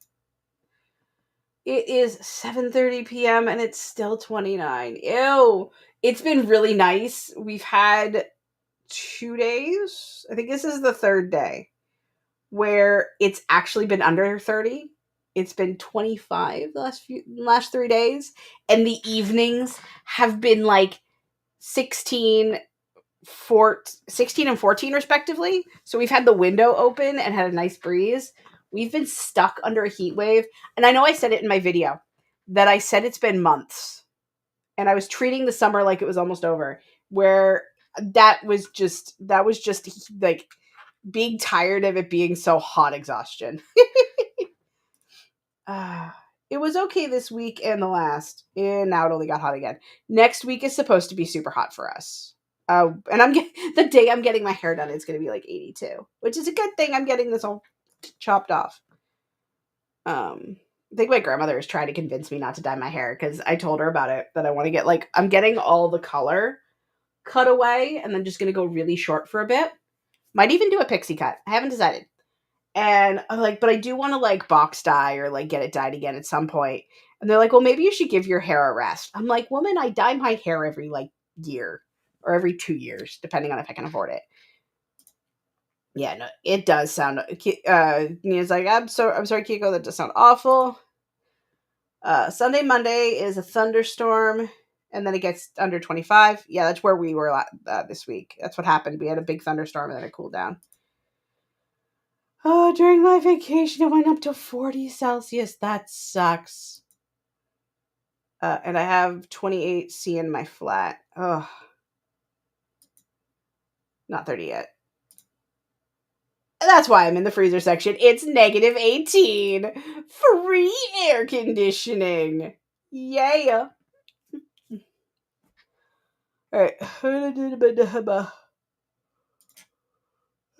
It is 7:30 p.m. and it's still 29. Ew. It's been really nice. We've had 2 days. I think this is the third day where it's actually been under 30. It's been 25 last 3 days, and the evenings have been like 16 16 and 14 respectively. So we've had the window open and had a nice breeze. We've been stuck under a heat wave. And I know I said it in my video that I said it's been months. And I was treating the summer like it was almost over. Where that was just like being tired of it being so hot exhaustion. It was okay this week and the last. And now it only got hot again. Next week is supposed to be super hot for us. And the day I'm getting my hair done, it's going to be like 82, which is a good thing. I'm getting this all chopped off. I think my grandmother is trying to convince me not to dye my hair because I told her about it, that I want to get like, I'm getting all the color cut away and then just going to go really short for a bit. Might even do a pixie cut. I haven't decided. And I'm like, but I do want to like box dye or like get it dyed again at some point. And they're like, well, maybe you should give your hair a rest. I'm like, woman, I dye my hair every like year or every 2 years, depending on if I can afford it. Yeah, no, it does sound. Nia's like, I'm sorry, Kiko, that does sound awful. Sunday, Monday is a thunderstorm, and then it gets under 25. Yeah, that's where we were this week. That's what happened. We had a big thunderstorm, and then it cooled down. Oh, during my vacation, it went up to 40 Celsius. That sucks. And I have 28C in my flat. Oh, not 30 yet. That's why I'm in the freezer section. It's negative 18. Free air conditioning. Yeah. All right.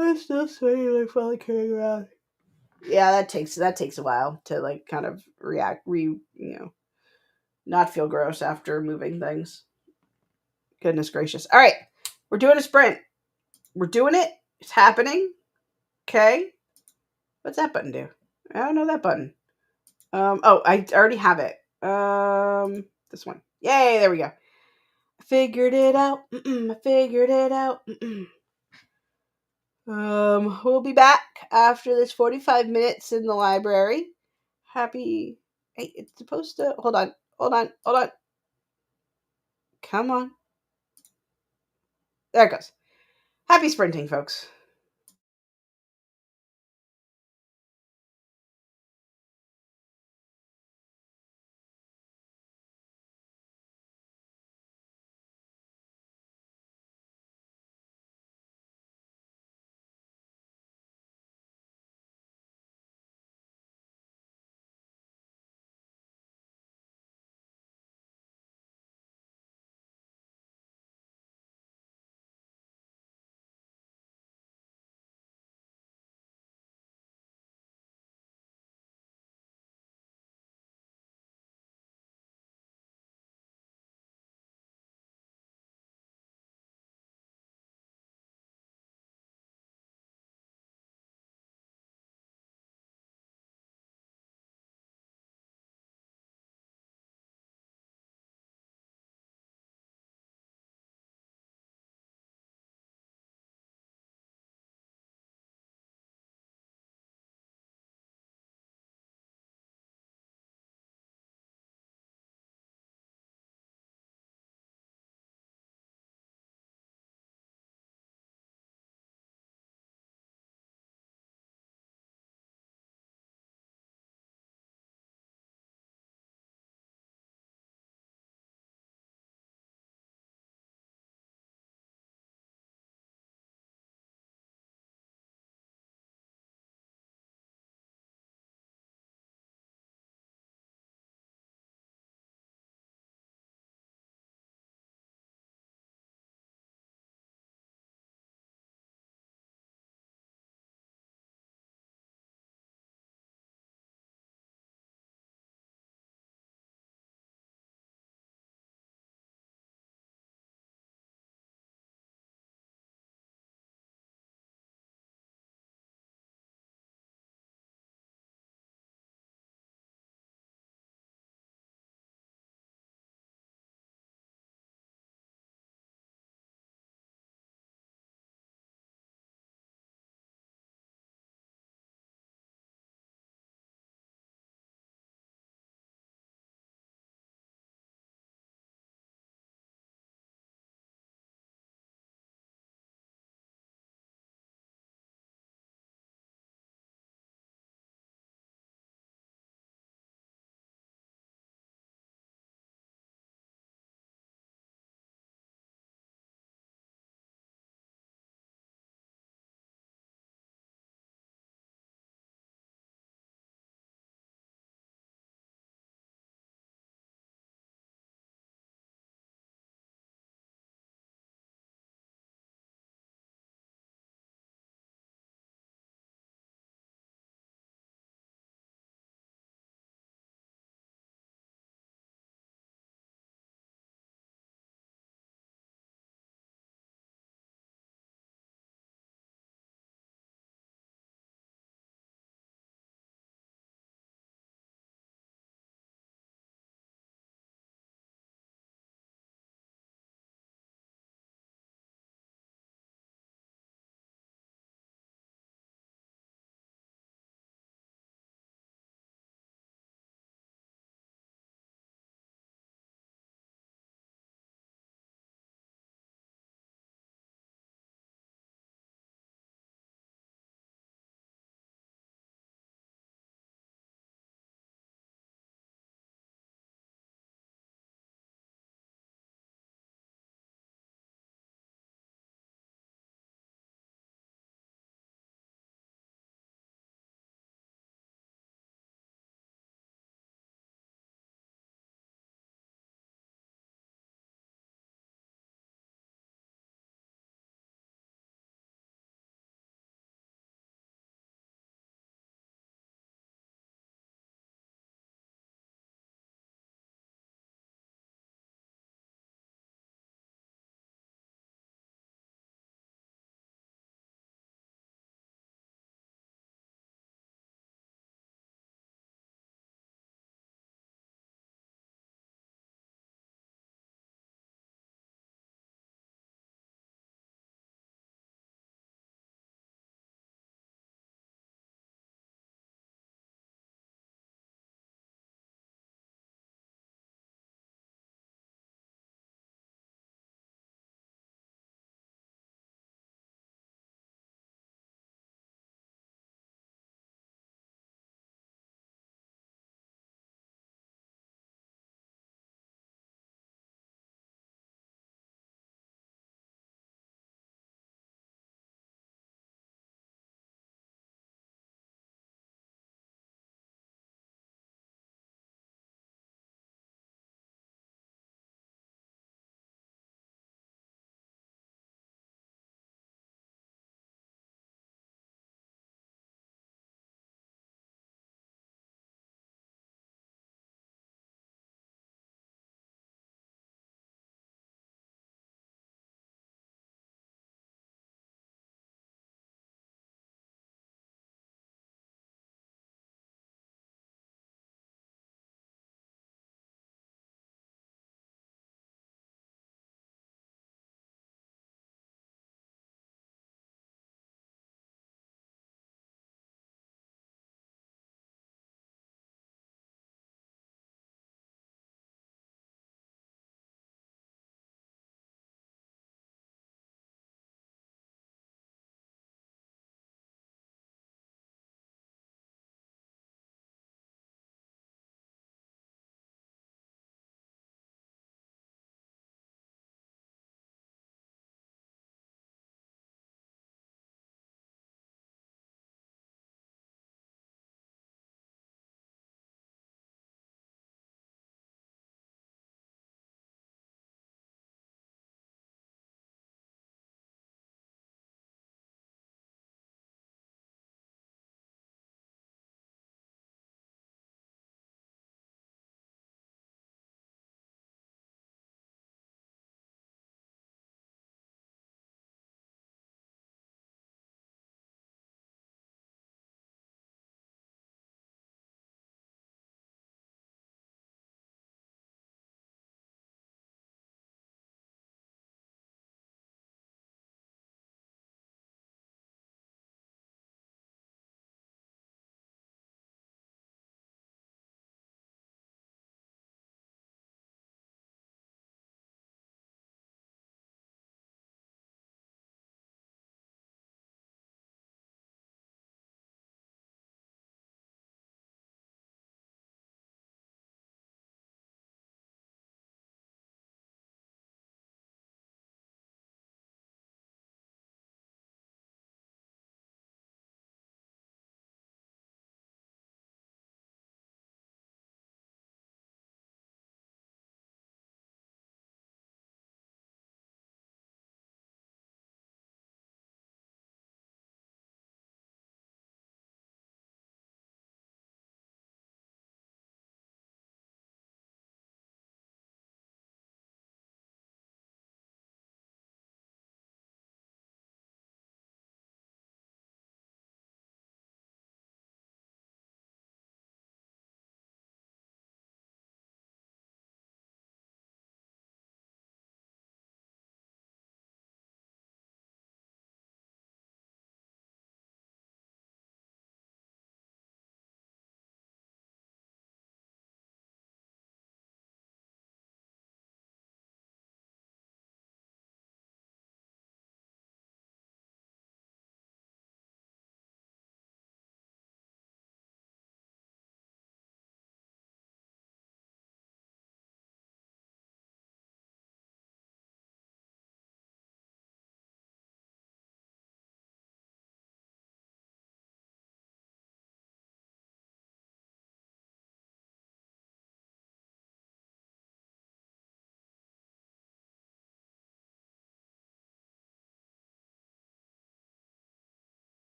I'm still sweating like fully carrying around. Yeah, that takes a while to like kind of not feel gross after moving things. Goodness gracious. All right. We're doing a sprint. We're doing it. It's happening. Okay. What's that button do? I don't know that button. Oh, I already have it. This one. Yay, there we go. I figured it out. I figured it out. We'll be back after this 45 minutes in the library. Happy. Hey, it's supposed to. Hold on. Hold on. Hold on. Come on. There it goes. Happy sprinting, folks.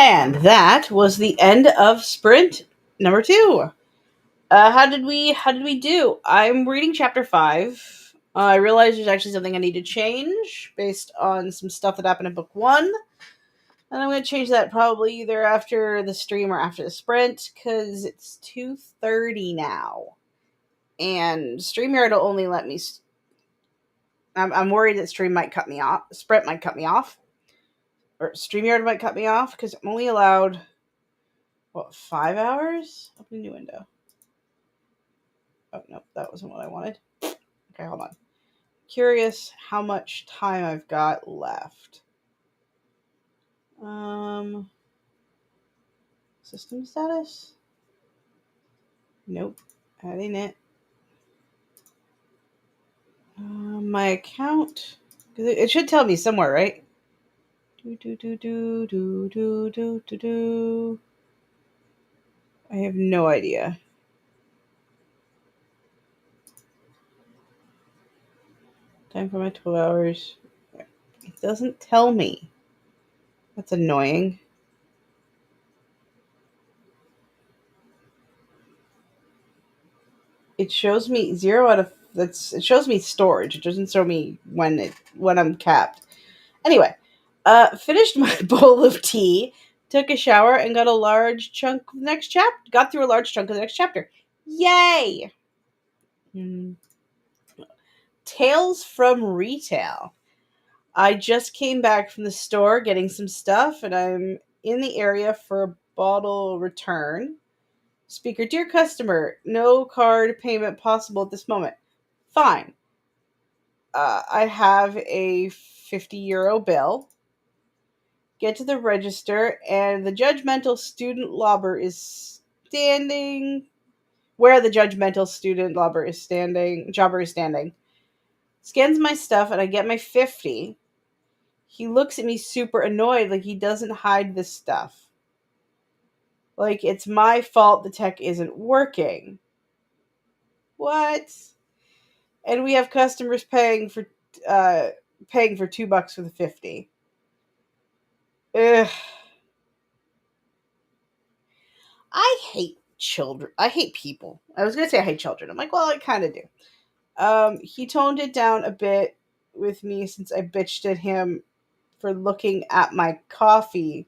And that was the end of sprint number 2. How did we do? I'm reading chapter 5. I realized there's actually something I need to change based on some stuff that happened in book 1. And I'm going to change that probably either after the stream or after the sprint, because it's 2:30 now. And StreamYard will only let me... I'm worried that Stream might cut me off. Sprint might cut me off. Or StreamYard might cut me off, because I'm only allowed, 5 hours? Open a new window. Oh, no, that wasn't what I wanted. Okay, hold on. Curious how much time I've got left. System status? Nope, that ain't it. My account. It should tell me somewhere, right? I have no idea. Time for my 12 hours. It doesn't tell me. That's annoying. It shows me 0 out of... It shows me storage. It doesn't show me when I'm capped. Anyway, finished my bowl of tea, took a shower, and got a large chunk of the next chapter. Got through a large chunk of the next chapter. Yay! Tales from Retail. I just came back from the store getting some stuff, and I'm in the area for a bottle return. Speaker, dear customer, no card payment possible at this moment. Fine. I have a €50 bill. Get to the register, and the judgmental student lobber is standing. Where the judgmental student jobber is standing. Scans my stuff, and I get my 50. He looks at me super annoyed, like he doesn't hide this stuff. Like it's my fault the tech isn't working. What? And we have customers paying for $2 for the 50. Ugh. I hate children. I hate people. I was gonna say I hate children. I'm like, well, I kind of do. He toned it down a bit with me since I bitched at him for looking at my coffee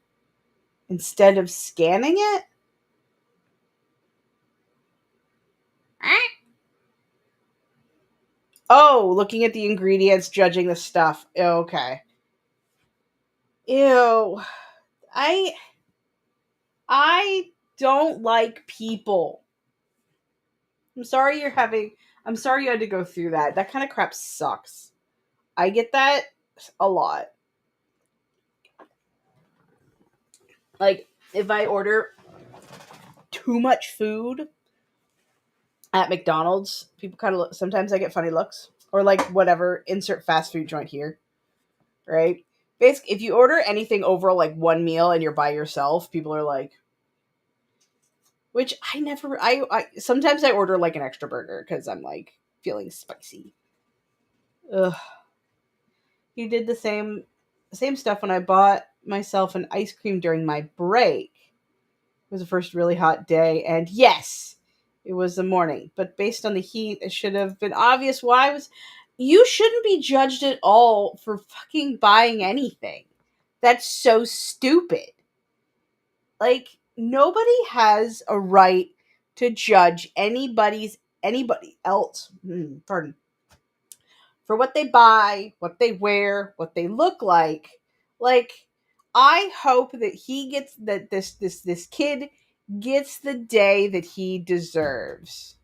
instead of scanning it. Oh, looking at the ingredients, judging the stuff. Okay. Ew. I don't like people. I'm sorry you had to go through that. That kind of crap sucks. I get that a lot. Like, if I order too much food at McDonald's, people kind of look, sometimes I get funny looks. Or like, whatever, insert fast food joint here. Right? Basically, if you order anything over like one meal and you're by yourself, people are like, which I sometimes I order like an extra burger because I'm like feeling spicy. Ugh. He did the same stuff when I bought myself an ice cream during my break. It was the first really hot day, and yes, it was the morning. But based on the heat, it should have been obvious why I was. You shouldn't be judged at all for fucking buying anything. That's so stupid. Like, nobody has a right to judge anybody else. Pardon. For what they buy, what they wear, what they look like. Like, I hope that he gets that this kid gets the day that he deserves.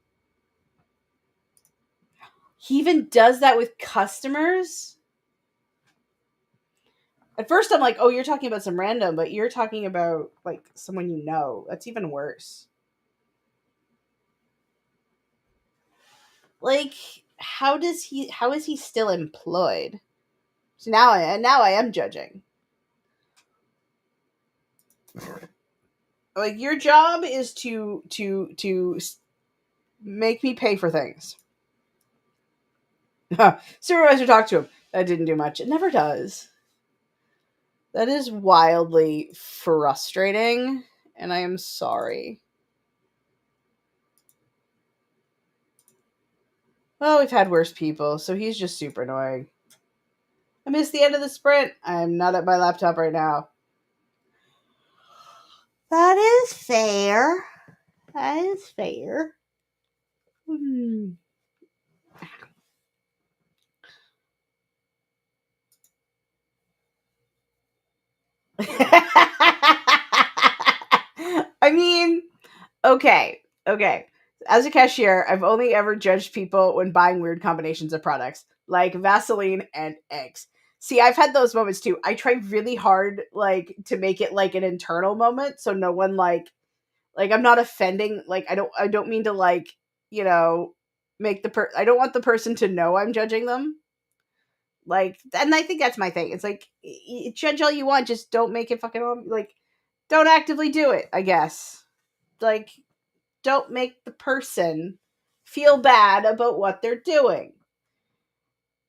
He even does that with customers. At first I'm like, "Oh, you're talking about some random," but you're talking about like someone you know. That's even worse. Like, how is he still employed? So now I am judging. Like, your job is to make me pay for things. Supervisor talked to him. That didn't do much. It never does. That is wildly frustrating, and I am sorry. Well, we've had worse people, so he's just super annoying. I missed the end of the sprint. I'm not at my laptop right now. That is fair. That is fair. Hmm. I mean, okay. As a cashier, I've only ever judged people when buying weird combinations of products, like Vaseline and eggs. See, I've had those moments too. I try really hard, like, to make it like an internal moment, so no one like I'm not offending. Like, I don't mean to like, you know, make I don't want the person to know I'm judging them. Like, and I think that's my thing. It's like, judge all you want, just don't make it fucking like, don't actively do it. I guess, like, don't make the person feel bad about what they're doing.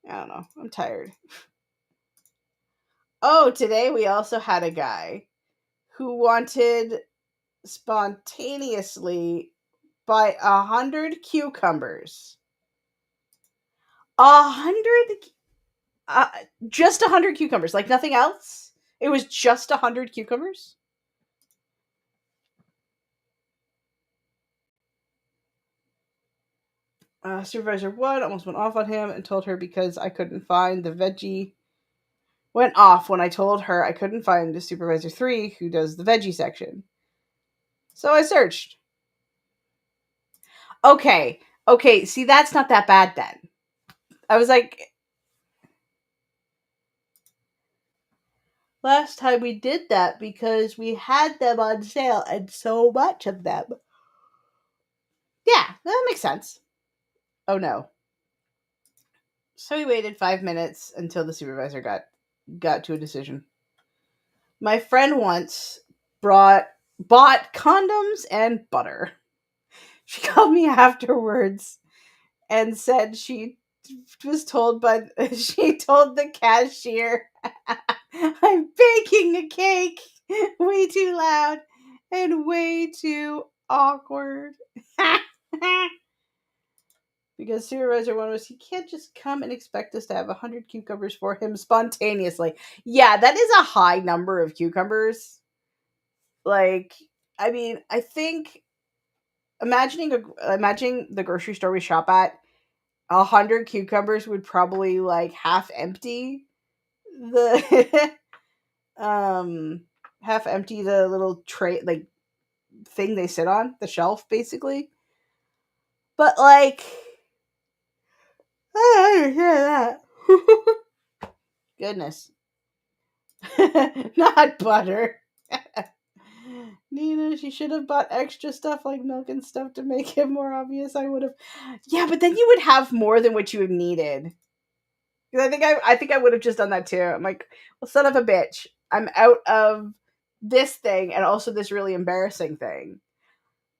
I don't know. I'm tired. Oh, today we also had a guy who wanted spontaneously buy 100 cucumbers. 100, uh, just 100 cucumbers, like nothing else. It was just 100 cucumbers. Supervisor 1 almost went off on him and told her because I couldn't find the veggie. Went off when I told her I couldn't find the Supervisor 3 who does the veggie section. So I searched. Okay, see, that's not that bad then. I was like, last time we did that because we had them on sale and so much of them. Yeah, that makes sense. Oh no. So we waited 5 minutes until the supervisor got to a decision. My friend once bought condoms and butter. She called me afterwards and said she was told by she told the cashier I'm baking a cake way too loud and way too awkward. Because Supervisor 1 was, he can't just come and expect us to have 100 cucumbers for him spontaneously. Yeah, that is a high number of cucumbers. Like, I mean, I think imagining the grocery store we shop at, 100 cucumbers would probably like half empty the um half empty the little tray, like, thing they sit on, the shelf basically. But like, I don't understand that. Goodness. Not butter. Nina, she should have bought extra stuff like milk and stuff to make it more obvious. I would have. Yeah, but then you would have more than what you needed. Because I think I would have just done that too. I'm like, well, son of a bitch, I'm out of this thing and also this really embarrassing thing.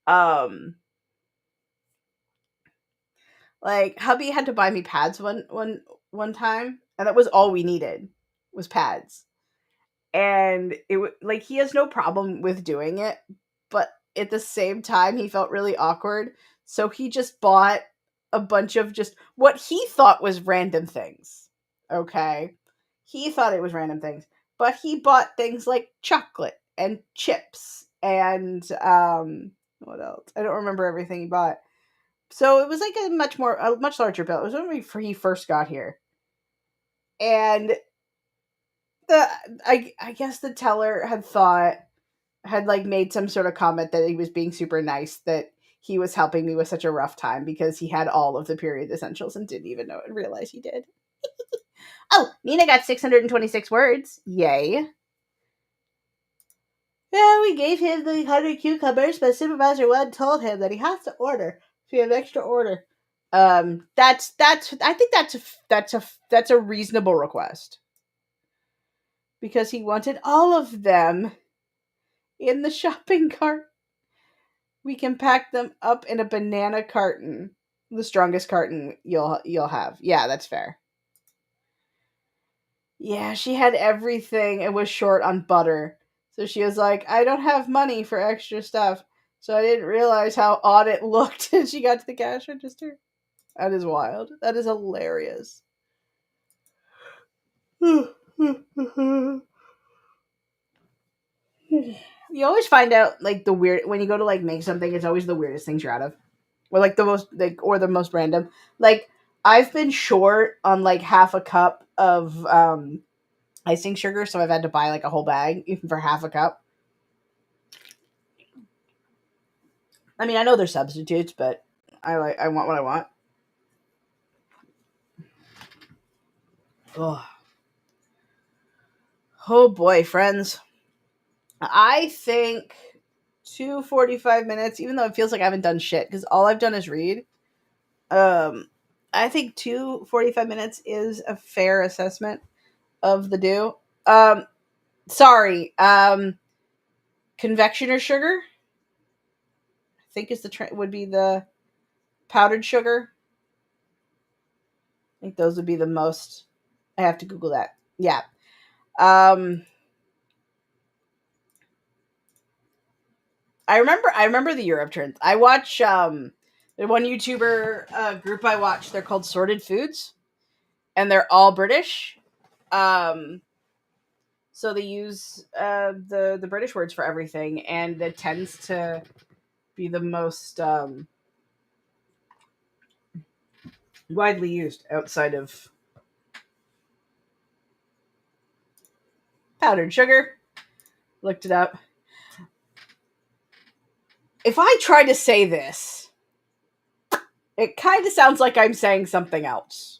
Um, like, hubby had to buy me pads one time, and that was all we needed was pads. And it like, he has no problem with doing it, but at the same time he felt really awkward, so he just bought a bunch of just what he thought was random things. Okay, he thought it was random things, but he bought things like chocolate and chips and what else, I don't remember everything he bought. So it was like a much larger bill. It was when he first got here, and the I guess the teller had like made some sort of comment that he was being super nice, that he was helping me with such a rough time because he had all of the period essentials and didn't even know and realize he did. Oh, Nina got 626 words. Yay. Yeah, we gave him the 100 cucumbers, but Supervisor 1 told him that he has to order. So we have an extra order. That's I think that's a reasonable request because he wanted all of them in the shopping cart. We can pack them up in a banana carton, the strongest carton you'll have. Yeah, that's fair. Yeah, she had everything and was short on butter. So she was like, I don't have money for extra stuff. So I didn't realize how odd it looked and she got to the cash register. That is wild. That is hilarious. You always find out like the weird when you go to like make something, it's always the weirdest things you're out of. Or like the most like or the most random. Like I've been short on like half a cup of icing sugar, so I've had to buy like a whole bag even for half a cup. I mean, I know there's substitutes, but I want what I want. Oh, oh boy, friends. I think 2:45 minutes, even though it feels like I haven't done shit, because all I've done is read. Um, I think 2:45 minutes is a fair assessment of the do. Sorry. Convection or sugar, I think is would be the powdered sugar. I think those would be the most. I have to Google that. Yeah. Um, I remember the Europe trends. I watch the one YouTuber group I watch. They're called Sorted Foods, and they're all British. Um, so they use the British words for everything, and it tends to be the most widely used outside of powdered sugar. Looked it up. If I try to say this, it kind of sounds like I'm saying something else.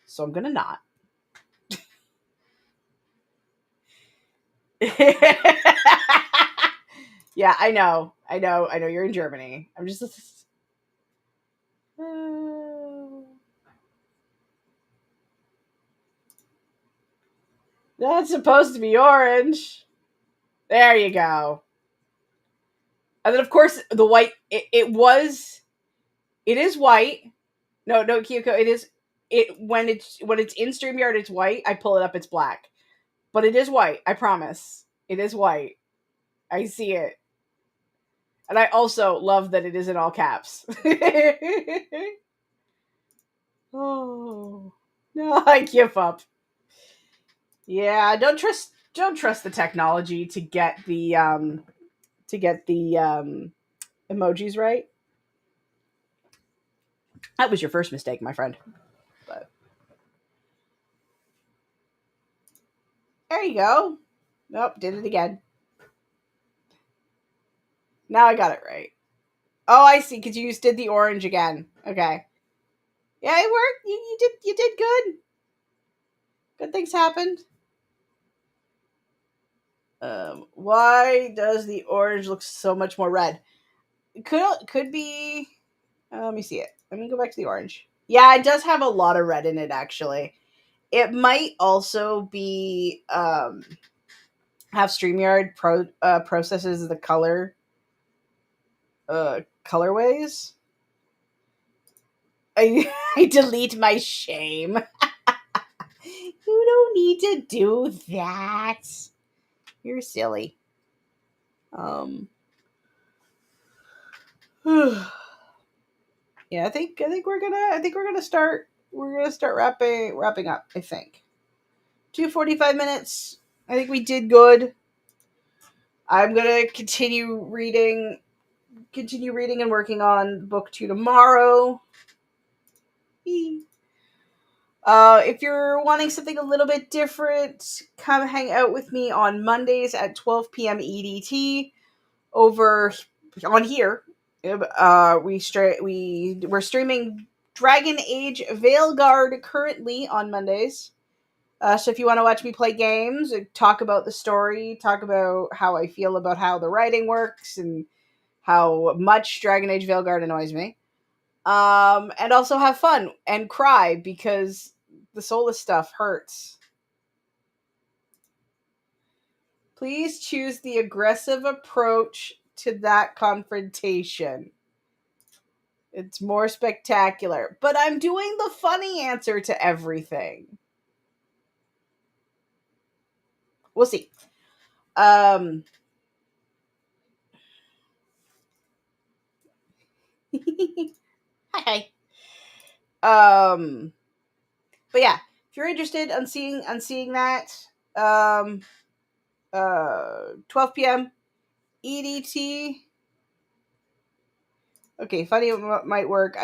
So I'm gonna not. Yeah, I know. I know you're in Germany. I'm just that's supposed to be orange. There you go. And then of course the white it is white. No, Kyoko, it is it when it's in StreamYard it's white. I pull it up, it's black. But it is white, I promise. It is white. I see it. And I also love that it is in all caps. Oh no, I give up. Yeah, don't trust the technology to get the emojis right. That was your first mistake, my friend. But there you go. Nope, did it again. Now I got it right. Oh, I see. Because you just did the orange again. Okay. Yeah, it worked. You did good. Good things happened. Why does the orange look so much more red? Could be. Let me see it. Let me go back to the orange. Yeah, it does have a lot of red in it. Actually, it might also be have Streamyard processes the colorways. I delete my shame. You don't need to do that. You're silly. Um. Yeah, I think we're gonna start wrapping up. I think 2:45 minutes. I think we did good. I'm gonna continue reading and working on book 2 tomorrow. If you're wanting something a little bit different, come hang out with me on Mondays at 12 p.m. EDT over on here. We're streaming Dragon Age Veilguard currently on Mondays. So if you want to watch me play games, talk about the story, talk about how I feel about how the writing works and how much Dragon Age Veilguard annoys me, and also have fun and cry because the soulless stuff hurts. Please choose the aggressive approach to that confrontation. It's more spectacular. But I'm doing the funny answer to everything. We'll see. Hi. But yeah, if you're interested on seeing that, 12 p.m. EDT. Okay, funny might work.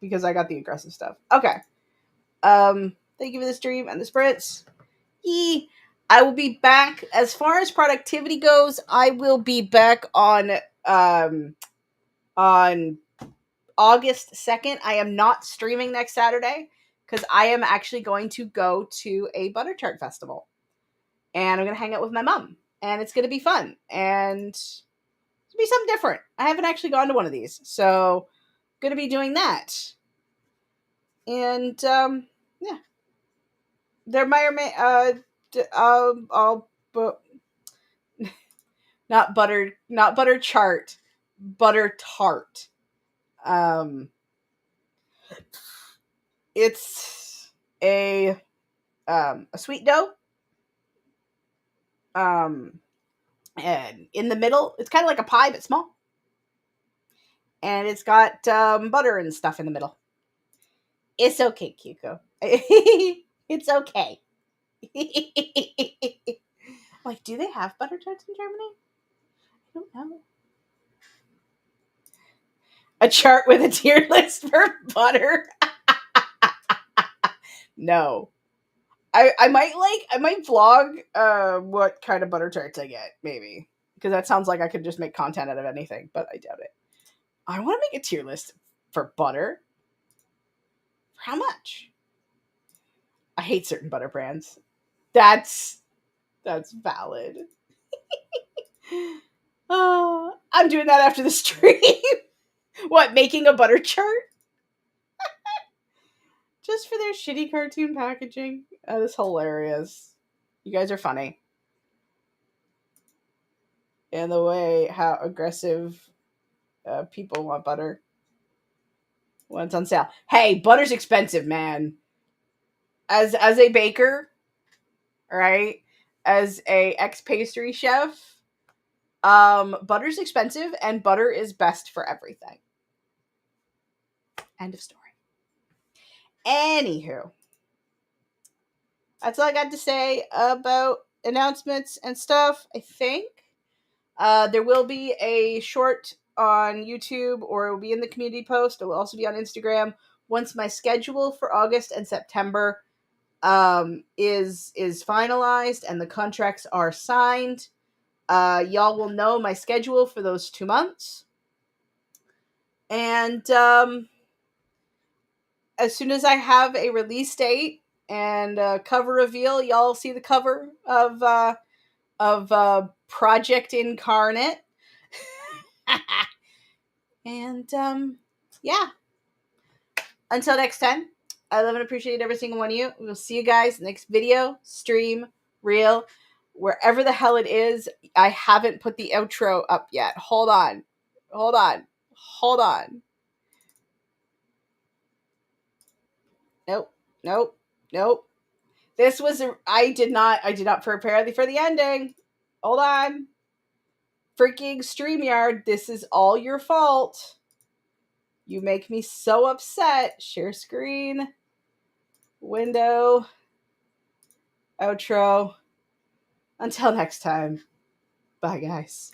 Because I got the aggressive stuff. Okay. Thank you for the stream and the sprints. Yee. I will be back. As far as productivity goes, I will be back on August 2nd. I am not streaming next Saturday because I am actually going to go to a butter tart festival. And I'm going to hang out with my mom. And it's going to be fun. And it's going to be something different. I haven't actually gone to one of these. So, going to be doing that. And, yeah. There might or may, I'll, not butter chart, butter tart. It's a sweet dough. And in the middle, it's kind of like a pie but small. And it's got butter and stuff in the middle. It's okay, Kiko. It's okay. Like, do they have butter tarts in Germany? I don't know. A chart with a tier list for butter. No. I might vlog what kind of butter tarts I get, maybe. Because that sounds like I could just make content out of anything, but I doubt it. I want to make a tier list for butter. For how much? I hate certain butter brands. That's valid. Oh, I'm doing that after the stream. What, making a butter chart? Just for their shitty cartoon packaging. That is hilarious. You guys are funny. And the way how aggressive people want butter when it's on sale. Hey, butter's expensive, man. As a baker, right? As a ex pastry chef, butter's expensive, and butter is best for everything. End of story. Anywho, that's all I got to say about announcements and stuff. I think there will be a short on YouTube, or it will be in the community post. It will also be on Instagram once my schedule for August and September is finalized and the contracts are signed. Y'all will know my schedule for those 2 months. And as soon as I have a release date and a cover reveal, y'all see the cover of Project Incarnate. And yeah. Until next time, I love and appreciate every single one of you. We'll see you guys next video, stream, reel, wherever the hell it is. I haven't put the outro up yet. Hold on. Nope. This was I did not prepare for the ending. Hold on. Freaking StreamYard, this is all your fault. You make me so upset. Share screen. Window. Outro. Until next time. Bye, guys.